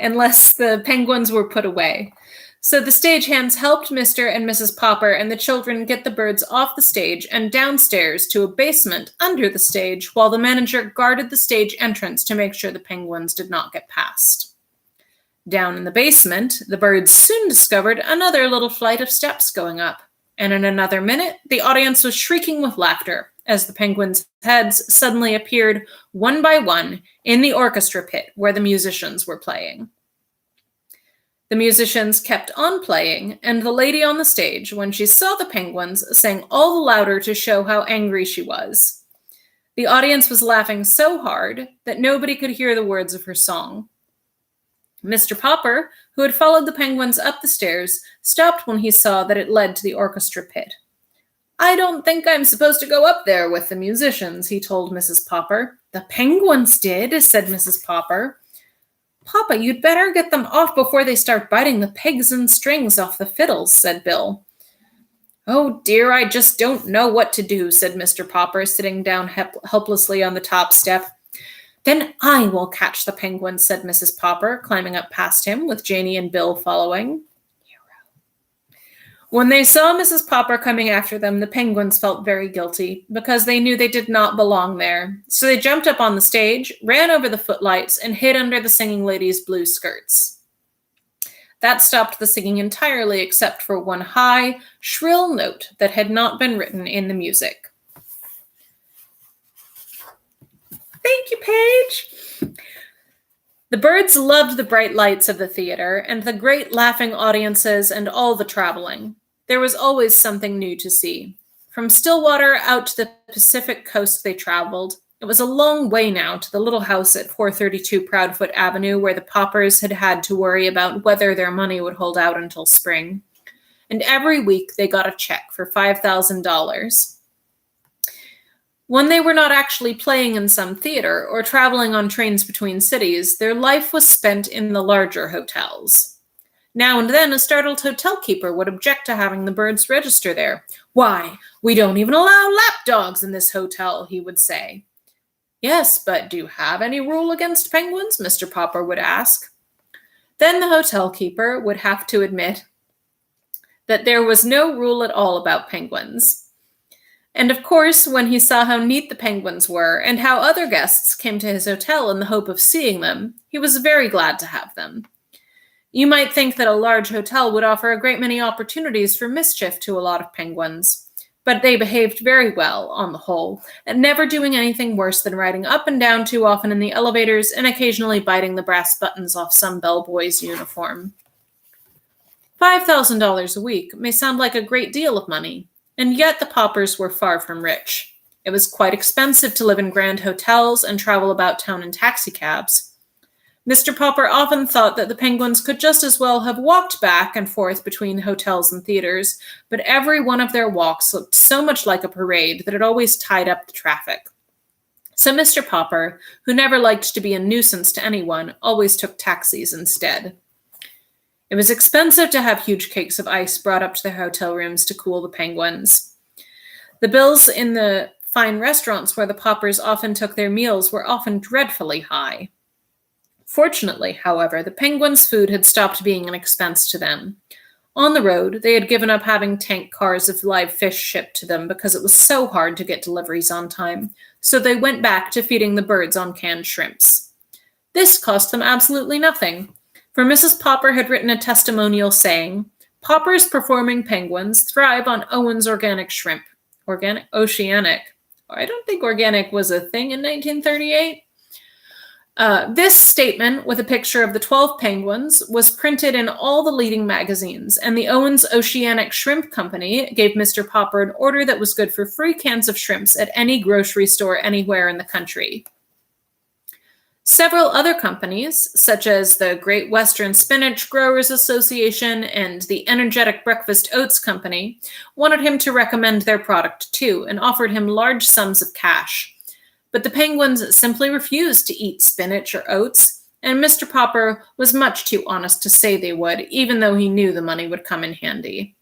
unless the penguins were put away. So the stagehands helped Mr. and Mrs. Popper and the children get the birds off the stage and downstairs to a basement under the stage, while the manager guarded the stage entrance to make sure the penguins did not get past. Down in the basement, the birds soon discovered another little flight of steps going up, and in another minute, the audience was shrieking with laughter as the penguins' heads suddenly appeared one by one in the orchestra pit where the musicians were playing. The musicians kept on playing, and the lady on the stage, when she saw the penguins, sang all the louder to show how angry she was. The audience was laughing so hard that nobody could hear the words of her song. Mr. Popper, who had followed the penguins up the stairs, stopped when he saw that it led to the orchestra pit. "I don't think I'm supposed to go up there with the musicians," he told Mrs. Popper. "The penguins did," said Mrs. Popper. "Papa, you'd better get them off before they start biting the pegs and strings off the fiddles," said Bill. "Oh dear, I just don't know what to do," said Mr. Popper, sitting down helplessly on the top step. "Then I will catch the penguins," said Mrs. Popper, climbing up past him, with Janie and Bill following. When they saw Mrs. Popper coming after them, the penguins felt very guilty, because they knew they did not belong there. So they jumped up on the stage, ran over the footlights, and hid under the singing lady's blue skirts. That stopped the singing entirely, except for one high, shrill note that had not been written in the music. Thank you, Paige. The birds loved the bright lights of the theater and the great laughing audiences and all the traveling. There was always something new to see. From Stillwater out to the Pacific coast they traveled. It was a long way now to the little house at 432 Proudfoot Avenue where the Poppers had had to worry about whether their money would hold out until spring. And every week they got a check for $5,000. When they were not actually playing in some theater or traveling on trains between cities, their life was spent in the larger hotels. Now and then a startled hotel keeper would object to having the birds register there. "Why, we don't even allow lapdogs in this hotel," he would say. "Yes, but do you have any rule against penguins?" Mr. Popper would ask. Then the hotel keeper would have to admit that there was no rule at all about penguins. And of course, when he saw how neat the penguins were and how other guests came to his hotel in the hope of seeing them, he was very glad to have them. You might think that a large hotel would offer a great many opportunities for mischief to a lot of penguins, but they behaved very well, on the whole, and never doing anything worse than riding up and down too often in the elevators and occasionally biting the brass buttons off some bellboy's uniform. $5,000 a week may sound like a great deal of money, and yet the Poppers were far from rich. It was quite expensive to live in grand hotels and travel about town in taxicabs. Mr. Popper often thought that the penguins could just as well have walked back and forth between hotels and theaters, but every one of their walks looked so much like a parade that it always tied up the traffic. So Mr. Popper, who never liked to be a nuisance to anyone, always took taxis instead. It was expensive to have huge cakes of ice brought up to their hotel rooms to cool the penguins. The bills in the fine restaurants where the Poppers often took their meals were often dreadfully high. Fortunately, however, the penguins' food had stopped being an expense to them. On the road, they had given up having tank cars of live fish shipped to them because it was so hard to get deliveries on time, so they went back to feeding the birds on canned shrimps. This cost them absolutely nothing, for Mrs. Popper had written a testimonial saying, "Popper's performing penguins thrive on Owen's organic shrimp." Oceanic. I don't think organic was a thing in 1938. This statement, with a picture of the 12 penguins, was printed in all the leading magazines, and the Owens Oceanic Shrimp Company gave Mr. Popper an order that was good for free cans of shrimps at any grocery store anywhere in the country. Several other companies, such as the Great Western Spinach Growers Association and the Energetic Breakfast Oats Company, wanted him to recommend their product too, and offered him large sums of cash. But the penguins simply refused to eat spinach or oats, and Mr. Popper was much too honest to say they would, even though he knew the money would come in handy.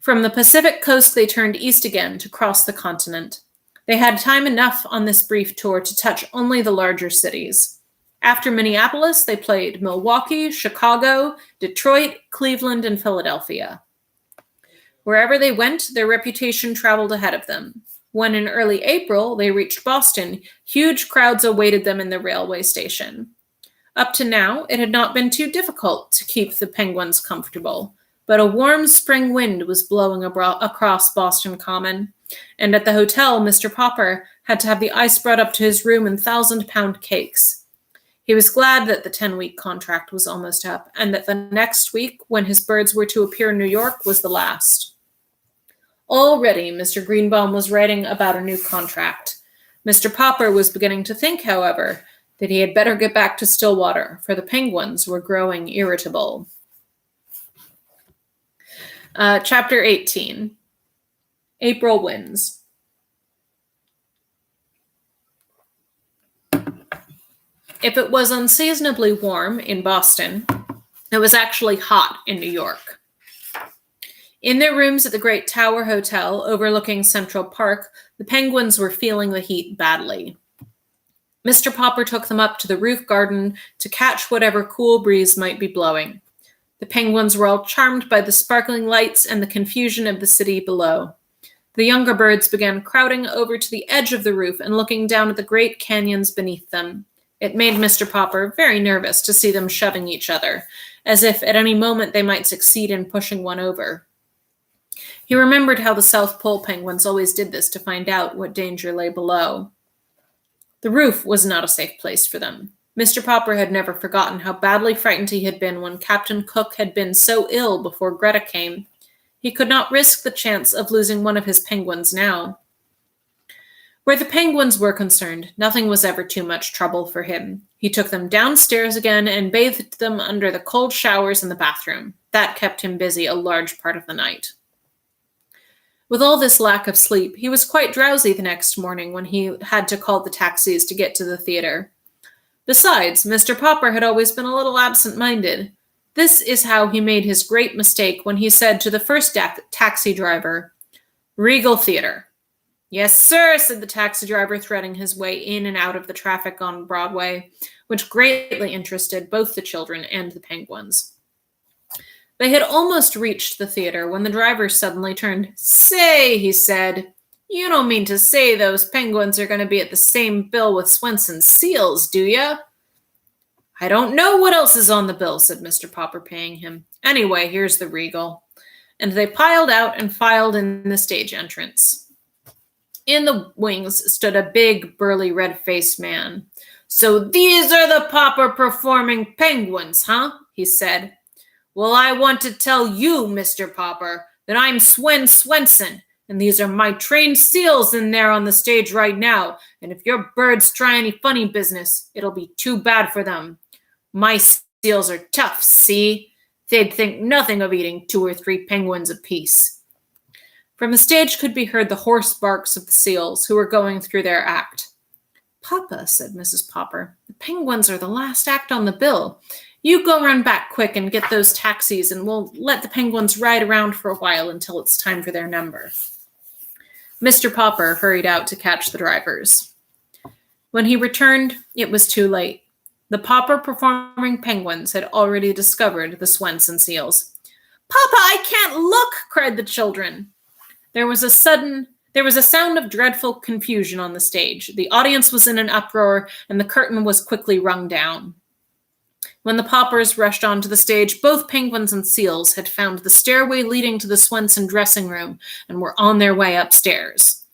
From the Pacific coast, they turned east again to cross the continent. They had time enough on this brief tour to touch only the larger cities. After Minneapolis, they played Milwaukee, Chicago, Detroit, Cleveland, and Philadelphia. Wherever they went, their reputation traveled ahead of them. When in early April they reached Boston, huge crowds awaited them in the railway station. Up to now, it had not been too difficult to keep the penguins comfortable, but a warm spring wind was blowing across Boston Common, and at the hotel, Mr. Popper had to have the ice brought up to his room in 1,000-pound cakes. He was glad that the 10-week contract was almost up, and that the next week, when his birds were to appear in New York, was the last. Already, Mr. Greenbaum was writing about a new contract. Mr. Popper was beginning to think, however, that he had better get back to Stillwater, for the penguins were growing irritable. Chapter 18. April Winds. If it was unseasonably warm in Boston, it was actually hot in New York. In their rooms at the Great Tower Hotel overlooking Central Park, the penguins were feeling the heat badly. Mr. Popper took them up to the roof garden to catch whatever cool breeze might be blowing. The penguins were all charmed by the sparkling lights and the confusion of the city below. The younger birds began crowding over to the edge of the roof and looking down at the great canyons beneath them. It made Mr. Popper very nervous to see them shoving each other, as if at any moment they might succeed in pushing one over. He remembered how the South Pole penguins always did this to find out what danger lay below. The roof was not a safe place for them. Mr. Popper had never forgotten how badly frightened he had been when Captain Cook had been so ill before Greta came. He could not risk the chance of losing one of his penguins now. Where the penguins were concerned, nothing was ever too much trouble for him. He took them downstairs again and bathed them under the cold showers in the bathroom. That kept him busy a large part of the night. With all this lack of sleep, he was quite drowsy the next morning when he had to call the taxis to get to the theater. Besides, Mr. Popper had always been a little absent-minded. This is how he made his great mistake when he said to the first taxi driver, Regal Theater. Yes, sir, said the taxi driver, threading his way in and out of the traffic on Broadway, which greatly interested both the children and the Penguins. They had almost reached the theater when the driver suddenly turned. Say, he said, you don't mean to say those Penguins are going to be at the same bill with Swenson's Seals, do you? I don't know what else is on the bill, said Mr. Popper, paying him. Anyway, here's the Regal. And they piled out and filed in the stage entrance. In the wings stood a big, burly, red-faced man. So these are the Popper performing Penguins, huh? He said. Well, I want to tell you, Mr. Popper, that I'm Swen Swenson, and these are my trained seals in there on the stage right now, and if your birds try any funny business, it'll be too bad for them. My seals are tough, see? They'd think nothing of eating 2 or 3 penguins apiece. From the stage could be heard the hoarse barks of the seals, who were going through their act. Papa, said Mrs. Popper, the Penguins are the last act on the bill. You go run back quick and get those taxis, and we'll let the Penguins ride around for a while until it's time for their number. Mr. Popper hurried out to catch the drivers. When he returned, it was too late. The Popper performing Penguins had already discovered the Swenson seals. Papa, I can't look, cried the children. There was a sound of dreadful confusion on the stage. The audience was in an uproar, and the curtain was quickly rung down. When the Poppers rushed onto the stage, both Penguins and Seals had found the stairway leading to the Swenson dressing room and were on their way upstairs.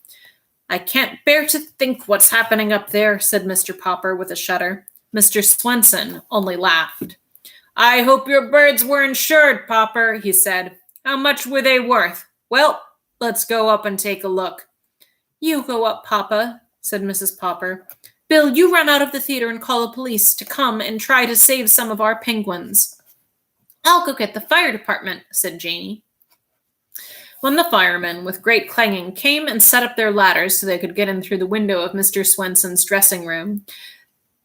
I can't bear to think what's happening up there, said Mr. Popper with a shudder. Mr. Swenson only laughed. I hope your birds were insured, Popper, he said. How much were they worth? Well, let's go up and take a look. You go up, Papa, said Mrs. Popper. Bill, you run out of the theater and call the police to come and try to save some of our penguins. I'll go get the fire department, said Janie. When the firemen, with great clanging, came and set up their ladders so they could get in through the window of Mr. Swenson's dressing room,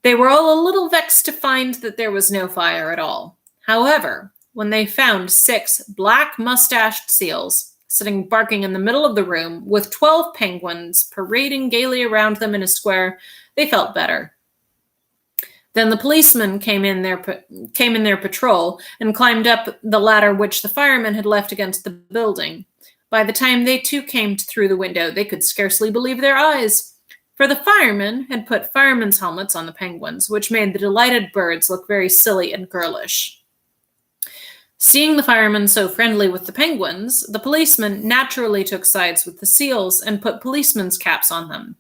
they were all a little vexed to find that there was no fire at all. However, when they found 6 black-mustached seals sitting barking in the middle of the room with 12 penguins parading gaily around them in a square, they felt better. Then the policemen came in their patrol and climbed up the ladder which the firemen had left against the building. By the time they too came through the window, they could scarcely believe their eyes, for the firemen had put firemen's helmets on the penguins, which made the delighted birds look very silly and girlish. Seeing the firemen so friendly with the penguins, the policemen naturally took sides with the seals and put policemen's caps on them.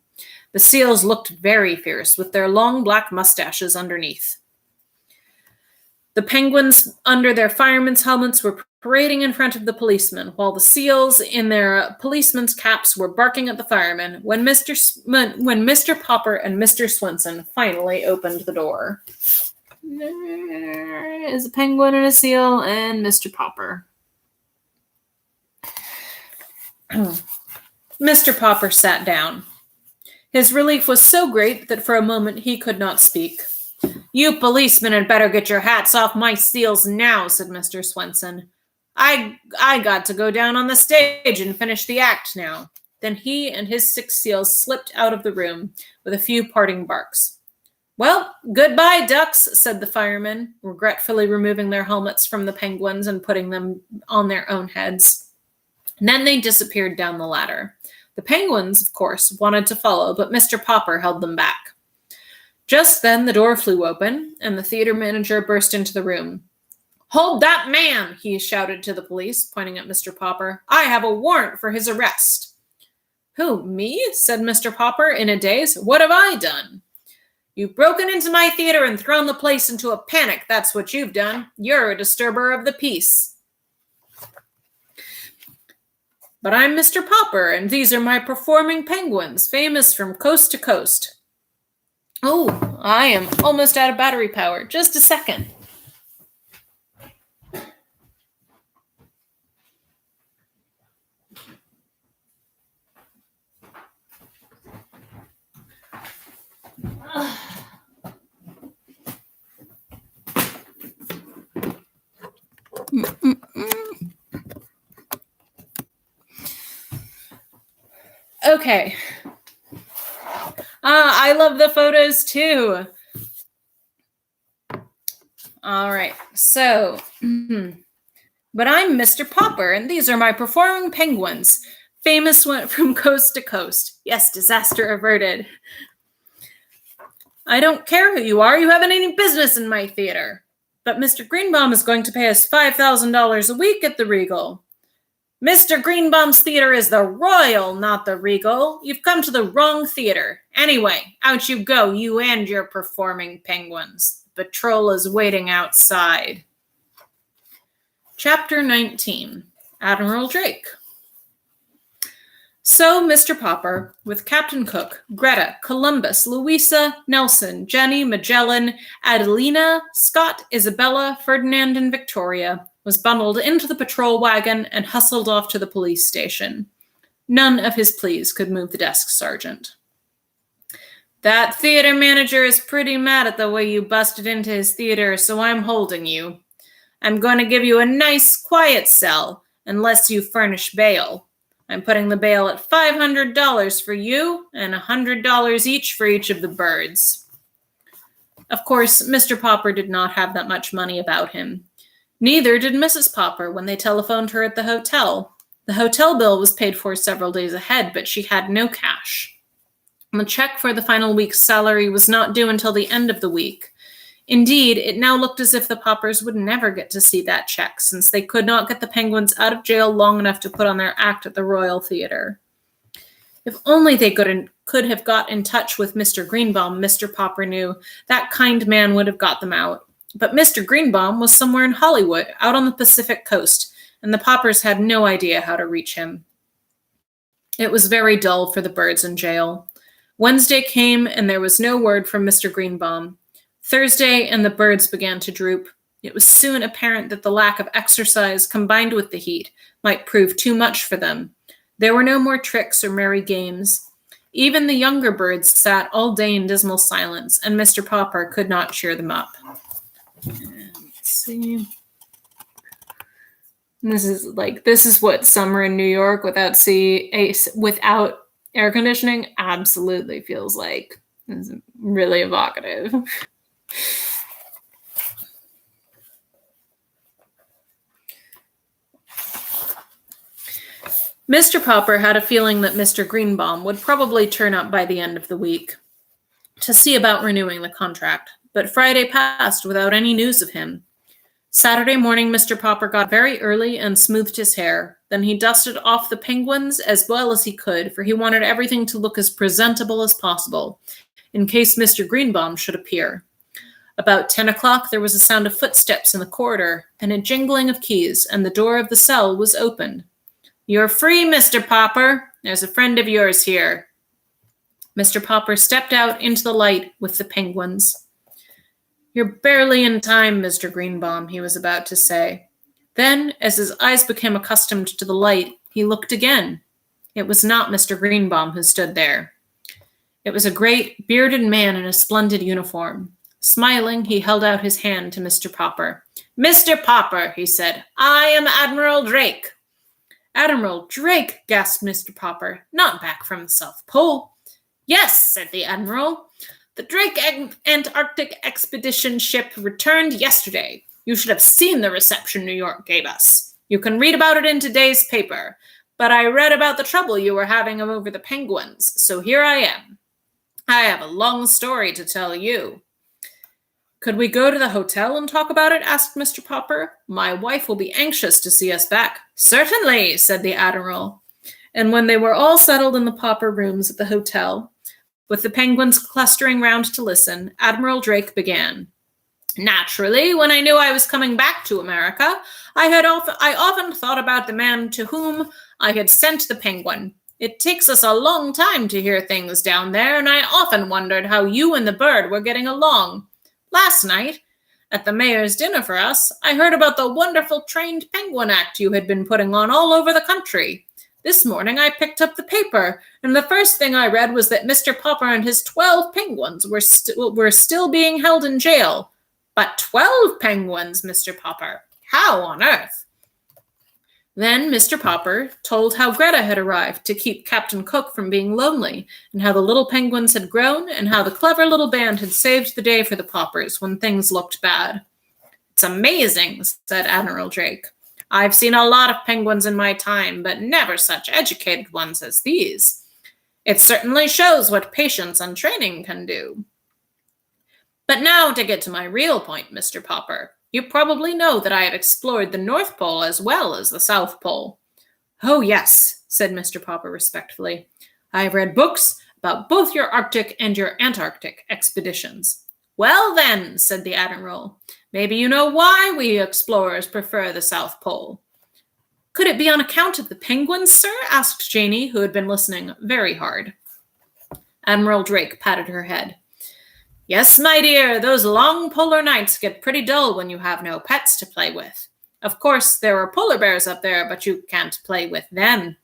The seals looked very fierce, with their long black mustaches underneath. The penguins, under their firemen's helmets, were parading in front of the policemen, while the seals, in their policemen's caps, were barking at the firemen when Mr. Popper and Mr. Swenson finally opened the door. There is a penguin and a seal and Mr. Popper. Mr. Popper sat down. His relief was so great that for a moment he could not speak. You policemen had better get your hats off my seals now, said Mr. Swenson. I got to go down on the stage and finish the act now. Then he and his 6 seals slipped out of the room with a few parting barks. Well, goodbye, ducks, said the firemen, regretfully removing their helmets from the penguins and putting them on their own heads. And then they disappeared down the ladder. The penguins, of course, wanted to follow, but Mr. Popper held them back. Just then the door flew open, and the theater manager burst into the room. Hold that man, he shouted to the police, pointing at Mr. Popper. I have a warrant for his arrest. Who, me? Said Mr. Popper in a daze. What have I done? You've broken into my theater and thrown the place into a panic, that's what you've done. You're a disturber of the peace. But I'm Mr. Popper, and these are my performing penguins, famous from coast to coast. Oh, I am almost out of battery power. Just a second. Okay. I love the photos too. All right. So, but I'm Mr. Popper, and these are my performing penguins. Famous went from coast to coast. Yes, disaster averted. I don't care who you are. You haven't any business in my theater. But Mr. Greenbaum is going to pay us $5,000 a week at the Regal. Mr. Greenbaum's theater is the Royal, not the Regal. You've come to the wrong theater. Anyway, out you go, you and your performing penguins. The patrol is waiting outside. Chapter 19. Admiral Drake. So Mr. Popper, with Captain Cook, Greta, Columbus, Louisa, Nelson, Jenny, Magellan, Adelina, Scott, Isabella, Ferdinand, and Victoria, was bundled into the patrol wagon and hustled off to the police station. None of his pleas could move the desk sergeant. That theater manager is pretty mad at the way you busted into his theater, so I'm holding you. I'm going to give you a nice, quiet cell, unless you furnish bail. I'm putting the bail at $500 for you and $100 each for each of the birds. Of course, Mr. Popper did not have that much money about him. Neither did Mrs. Popper when they telephoned her at the hotel. The hotel bill was paid for several days ahead, but she had no cash. The check for the final week's salary was not due until the end of the week. Indeed, it now looked as if the Poppers would never get to see that check, since they could not get the Penguins out of jail long enough to put on their act at the Royal Theatre. If only they could have got in touch with Mr. Greenbaum, Mr. Popper knew, that kind man would have got them out. But Mr. Greenbaum was somewhere in Hollywood, out on the Pacific coast, and the Poppers had no idea how to reach him. It was very dull for the birds in jail. Wednesday came, and there was no word from Mr. Greenbaum. Thursday, and the birds began to droop. It was soon apparent that the lack of exercise, combined with the heat, might prove too much for them. There were no more tricks or merry games. Even the younger birds sat all day in dismal silence, and Mr. Popper could not cheer them up. Let's see. This is what summer in New York without air conditioning absolutely feels like. It's really evocative. Mr. Popper had a feeling that Mr. Greenbaum would probably turn up by the end of the week to see about renewing the contract, but Friday passed without any news of him. Saturday morning, Mr. Popper got very early and smoothed his hair. Then he dusted off the penguins as well as he could, for he wanted everything to look as presentable as possible, in case Mr. Greenbaum should appear. About 10 o'clock, there was a sound of footsteps in the corridor, and a jingling of keys, and the door of the cell was opened. "You're free, Mr. Popper. There's a friend of yours here." Mr. Popper stepped out into the light with the penguins. "You're barely in time, Mr. Greenbaum," he was about to say. Then, as his eyes became accustomed to the light, he looked again. It was not Mr. Greenbaum who stood there. It was a great, bearded man in a splendid uniform. Smiling, he held out his hand to Mr. Popper. "Mr. Popper," he said, "I am Admiral Drake." "Admiral Drake," gasped Mr. Popper, "not back from the South Pole." "Yes," said the Admiral. "The Drake Antarctic Expedition ship returned yesterday. You should have seen the reception New York gave us. You can read about it in today's paper. But I read about the trouble you were having over the penguins, so here I am. I have a long story to tell you." "Could we go to the hotel and talk about it?" asked Mr. Popper. "My wife will be anxious to see us back." "Certainly," said the Admiral. And when they were all settled in the Popper rooms at the hotel, with the penguins clustering round to listen, Admiral Drake began. "Naturally, when I knew I was coming back to America, I often thought about the man to whom I had sent the penguin. It takes us a long time to hear things down there, and I often wondered how you and the bird were getting along. Last night, at the mayor's dinner for us, I heard about the wonderful trained penguin act you had been putting on all over the country. This morning I picked up the paper, and the first thing I read was that Mr. Popper and his 12 penguins were still being held in jail. But 12 penguins, Mr. Popper? How on earth?" Then Mr. Popper told how Greta had arrived to keep Captain Cook from being lonely, and how the little penguins had grown, and how the clever little band had saved the day for the Poppers when things looked bad. "It's amazing," said Admiral Drake. "I've seen a lot of penguins in my time, but never such educated ones as these. It certainly shows what patience and training can do. But now to get to my real point, Mr. Popper. You probably know that I have explored the North Pole as well as the South Pole." "Oh, yes," said Mr. Popper respectfully. "I have read books about both your Arctic and your Antarctic expeditions." "Well, then," said the Admiral, "maybe you know why we explorers prefer the South Pole." "Could it be on account of the penguins, sir?" asked Janey, who had been listening very hard. Admiral Drake patted her head. "Yes, my dear, those long polar nights get pretty dull when you have no pets to play with. Of course, there are polar bears up there, but you can't play with them.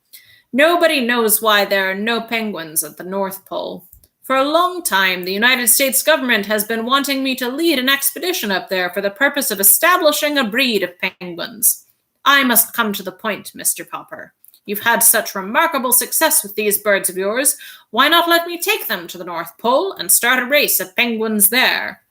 Nobody knows why there are no penguins at the North Pole. For a long time, the United States government has been wanting me to lead an expedition up there for the purpose of establishing a breed of penguins. I must come to the point, Mr. Popper. You've had such remarkable success with these birds of yours. Why not let me take them to the North Pole and start a race of penguins there?"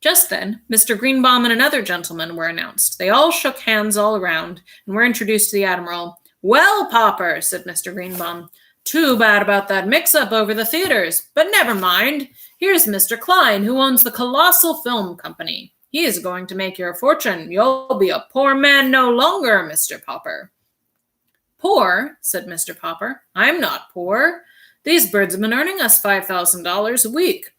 Just then, Mr. Greenbaum and another gentleman were announced. They all shook hands all around and were introduced to the Admiral. "Well, Popper," said Mr. Greenbaum, "too bad about that mix-up over the theaters, but never mind. Here's Mr. Klein, who owns the Colossal Film Company. He is going to make your fortune. You'll be a poor man no longer, Mr. Popper." "Poor?" said Mr. Popper. "I'm not poor. These birds have been earning us $5,000 a week."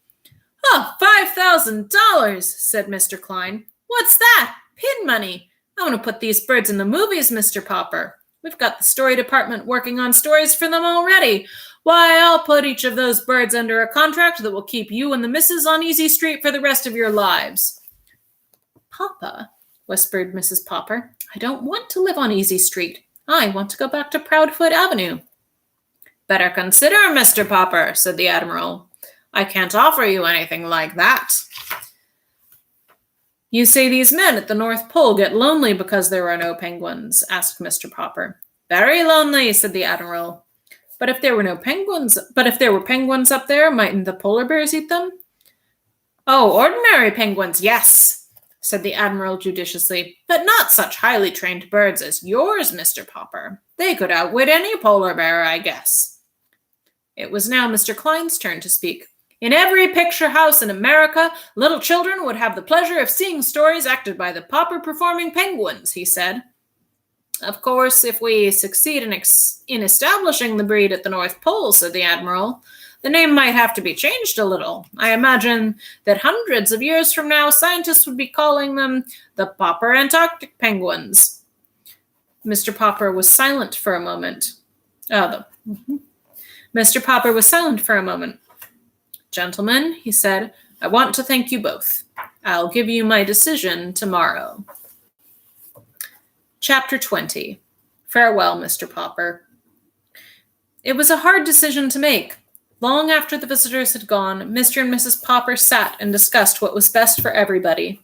"Oh, $5,000, said Mr. Klein. "What's that? Pin money. I want to put these birds in the movies, Mr. Popper. We've got the story department working on stories for them already. Why, I'll put each of those birds under a contract that will keep you and the missus on Easy Street for the rest of your lives." "Papa," whispered Mrs. Popper, "I don't want to live on Easy Street. I want to go back to Proudfoot Avenue." "Better consider, Mr. Popper," said the Admiral. "I can't offer you anything like that." "You say these men at the North Pole get lonely because there are no penguins?" asked Mr. Popper. "Very lonely," said the Admiral. But if there were penguins up there, mightn't the polar bears eat them?" "Oh, ordinary penguins, yes," said the Admiral judiciously, "but not such highly trained birds as yours, Mr. Popper. They could outwit any polar bear, I guess." It was now Mr. Klein's turn to speak. "In every picture house in America, little children would have the pleasure of seeing stories acted by the Popper-performing penguins," he said. "Of course, if we succeed in establishing the breed at the North Pole," said the Admiral, "the name might have to be changed a little. I imagine that hundreds of years from now, scientists would be calling them the Popper Antarctic penguins." Mr. Popper was silent for a moment. Mr. Popper was silent for a moment. "Gentlemen," he said, "I want to thank you both. I'll give you my decision tomorrow." Chapter 20. Farewell, Mr. Popper. It was a hard decision to make. Long after the visitors had gone, Mr. and Mrs. Popper sat and discussed what was best for everybody.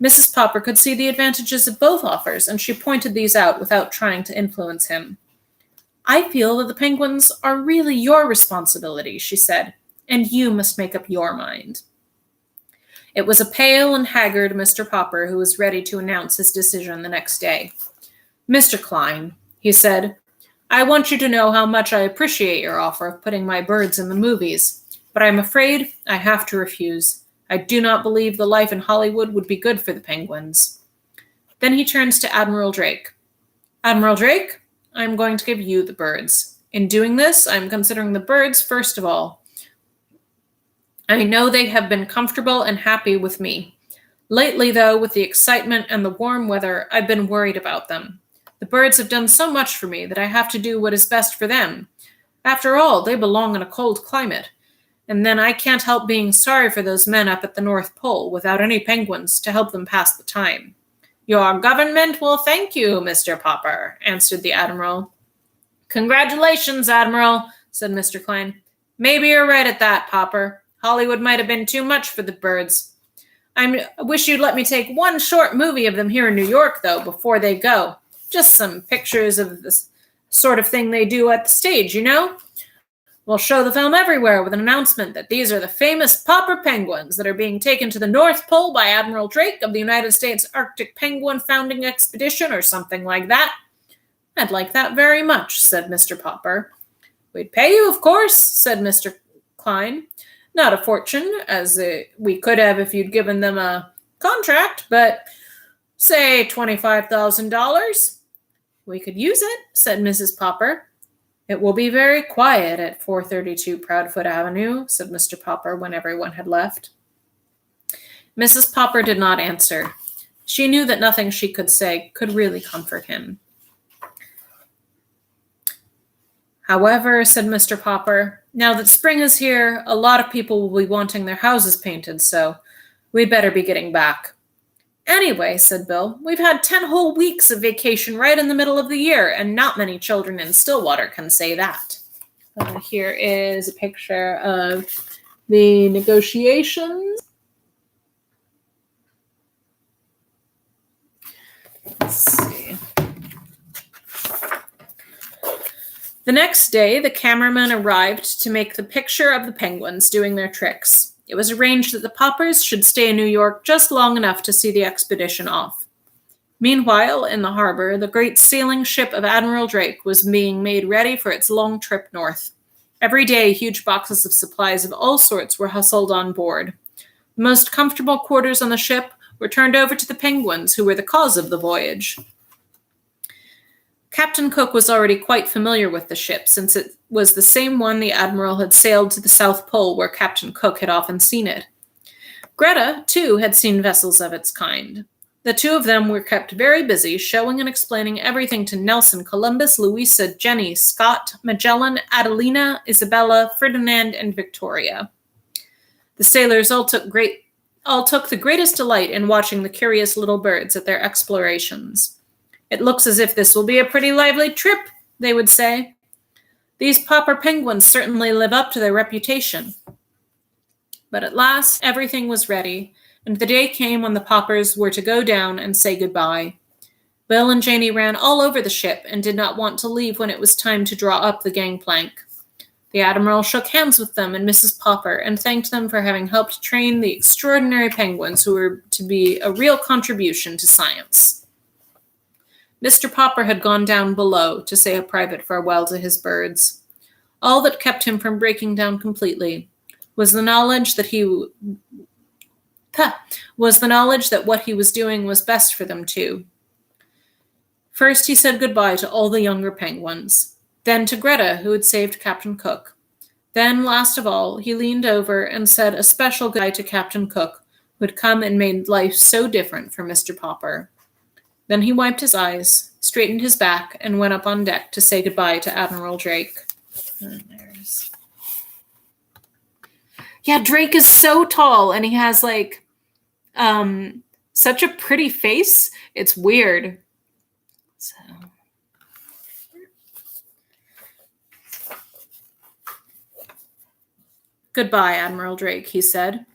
Mrs. Popper could see the advantages of both offers, and she pointed these out without trying to influence him. "I feel that the penguins are really your responsibility," she said, "and you must make up your mind." It was a pale and haggard Mr. Popper who was ready to announce his decision the next day. "Mr. Klein," he said, "I want you to know how much I appreciate your offer of putting my birds in the movies, but I'm afraid I have to refuse. I do not believe the life in Hollywood would be good for the penguins." Then he turns to Admiral Drake. "Admiral Drake, I'm going to give you the birds. In doing this, I'm considering the birds first of all. I know they have been comfortable and happy with me. Lately, though, with the excitement and the warm weather, I've been worried about them. The birds have done so much for me that I have to do what is best for them. After all, they belong in a cold climate. And then I can't help being sorry for those men up at the North Pole without any penguins to help them pass the time." "Your government will thank you, Mr. Popper," answered the Admiral. "Congratulations, Admiral," said Mr. Klein. "Maybe you're right at that, Popper. Hollywood might have been too much for the birds. I wish you'd let me take one short movie of them here in New York, though, before they go. Just some pictures of this sort of thing they do at the stage, you know? We'll show the film everywhere with an announcement that these are the famous Popper penguins that are being taken to the North Pole by Admiral Drake of the United States Arctic Penguin Founding Expedition or something like that. I'd like that very much, said Mr. Popper. We'd pay you, of course, said Mr. Klein. Not a fortune, as we could have if you'd given them a contract, but say $25,000. We could use it, said Mrs. Popper. It will be very quiet at 432 Proudfoot Avenue, said Mr. Popper when everyone had left. Mrs. Popper did not answer. She knew that nothing she could say could really comfort him. However, said Mr. Popper, now that spring is here, a lot of people will be wanting their houses painted, so we'd better be getting back. Anyway, said Bill, we've had 10 whole weeks of vacation right in the middle of the year, and not many children in Stillwater can say that. Here is a picture of the negotiations. Let's see. The next day, the cameraman arrived to make the picture of the penguins doing their tricks. It was arranged that the Poppers should stay in New York just long enough to see the expedition off. Meanwhile, in the harbor, the great sailing ship of Admiral Drake was being made ready for its long trip north. Every day, huge boxes of supplies of all sorts were hustled on board. The most comfortable quarters on the ship were turned over to the penguins, who were the cause of the voyage. Captain Cook was already quite familiar with the ship, since it was the same one the Admiral had sailed to the South Pole where Captain Cook had often seen it. Greta, too, had seen vessels of its kind. The two of them were kept very busy, showing and explaining everything to Nelson, Columbus, Louisa, Jenny, Scott, Magellan, Adelina, Isabella, Ferdinand, and Victoria. The sailors all took the greatest delight in watching the curious little birds at their explorations. It looks as if this will be a pretty lively trip, they would say. These Popper penguins certainly live up to their reputation. But at last, everything was ready, and the day came when the Poppers were to go down and say goodbye. Bill and Janie ran all over the ship and did not want to leave when it was time to draw up the gangplank. The Admiral shook hands with them and Mrs. Popper and thanked them for having helped train the extraordinary penguins who were to be a real contribution to science. Mr. Popper had gone down below to say a private farewell to his birds. All that kept him from breaking down completely was the knowledge that what he was doing was best for them too. First, he said goodbye to all the younger penguins, then to Greta, who had saved Captain Cook. Then, last of all, he leaned over and said a special goodbye to Captain Cook, who had come and made life so different for Mr. Popper. Then he wiped his eyes, straightened his back, and went up on deck to say goodbye to Admiral Drake. Yeah, Drake is so tall, and he has, such a pretty face. It's weird. So. Goodbye, Admiral Drake, he said.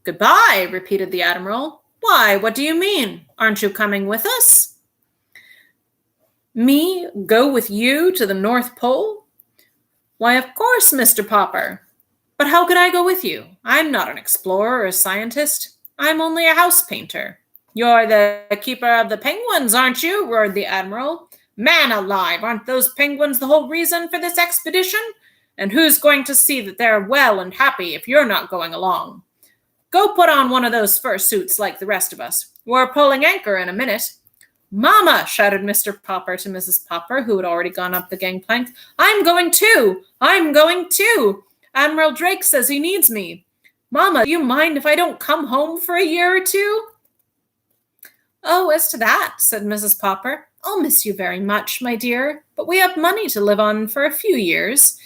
Goodbye, repeated the Admiral. Why, what do you mean? Aren't you coming with us? Me go with you to the North Pole? Why, of course, Mr. Popper. But how could I go with you? I'm not an explorer or a scientist. I'm only a house painter. You're the keeper of the penguins, aren't you? Roared the Admiral. Man alive, aren't those penguins the whole reason for this expedition? And who's going to see that they're well and happy if you're not going along? Go put on one of those fur suits like the rest of us. We're pulling anchor in a minute. Mamma, shouted Mr. Popper to Mrs. Popper, who had already gone up the gangplank. I'm going too. I'm going too. Admiral Drake says he needs me. Mamma, do you mind if I don't come home for a year or two? Oh, as to that, said Mrs. Popper, I'll miss you very much, my dear, but we have money to live on for a few years.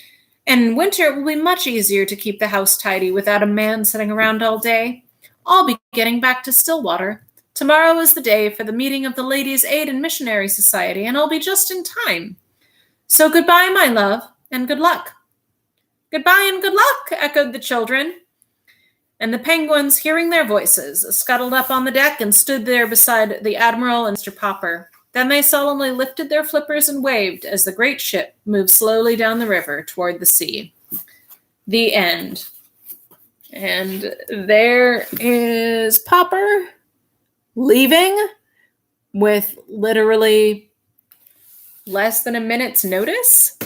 And in winter, it will be much easier to keep the house tidy without a man sitting around all day. I'll be getting back to Stillwater. Tomorrow is the day for the meeting of the Ladies' Aid and Missionary Society, and I'll be just in time. So goodbye, my love, and good luck. Goodbye and good luck, echoed the children. And the penguins, hearing their voices, scuttled up on the deck and stood there beside the Admiral and Mr. Popper. Then they solemnly lifted their flippers and waved as the great ship moved slowly down the river toward the sea. The end. And there is Popper leaving with literally less than a minute's notice.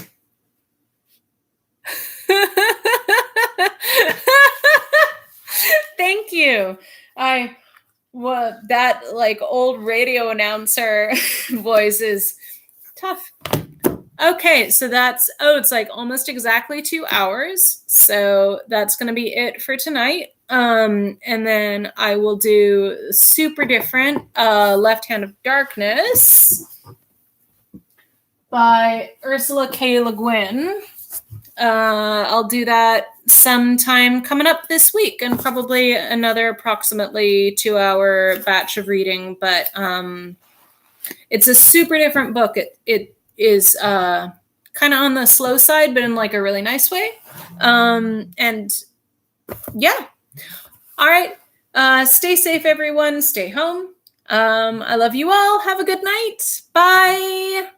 Thank you. That like old radio announcer voice is tough. Okay, so it's like almost exactly 2 hours. So that's going to be it for tonight. And then I will do super different Left Hand of Darkness by Ursula K. Le Guin. I'll do that sometime coming up this week, and probably another approximately 2-hour batch of reading. But it's a super different book. It is kind of on the slow side, but in like a really nice way. And yeah. All right. Stay safe, everyone. Stay home. I love you all. Have a good night. Bye.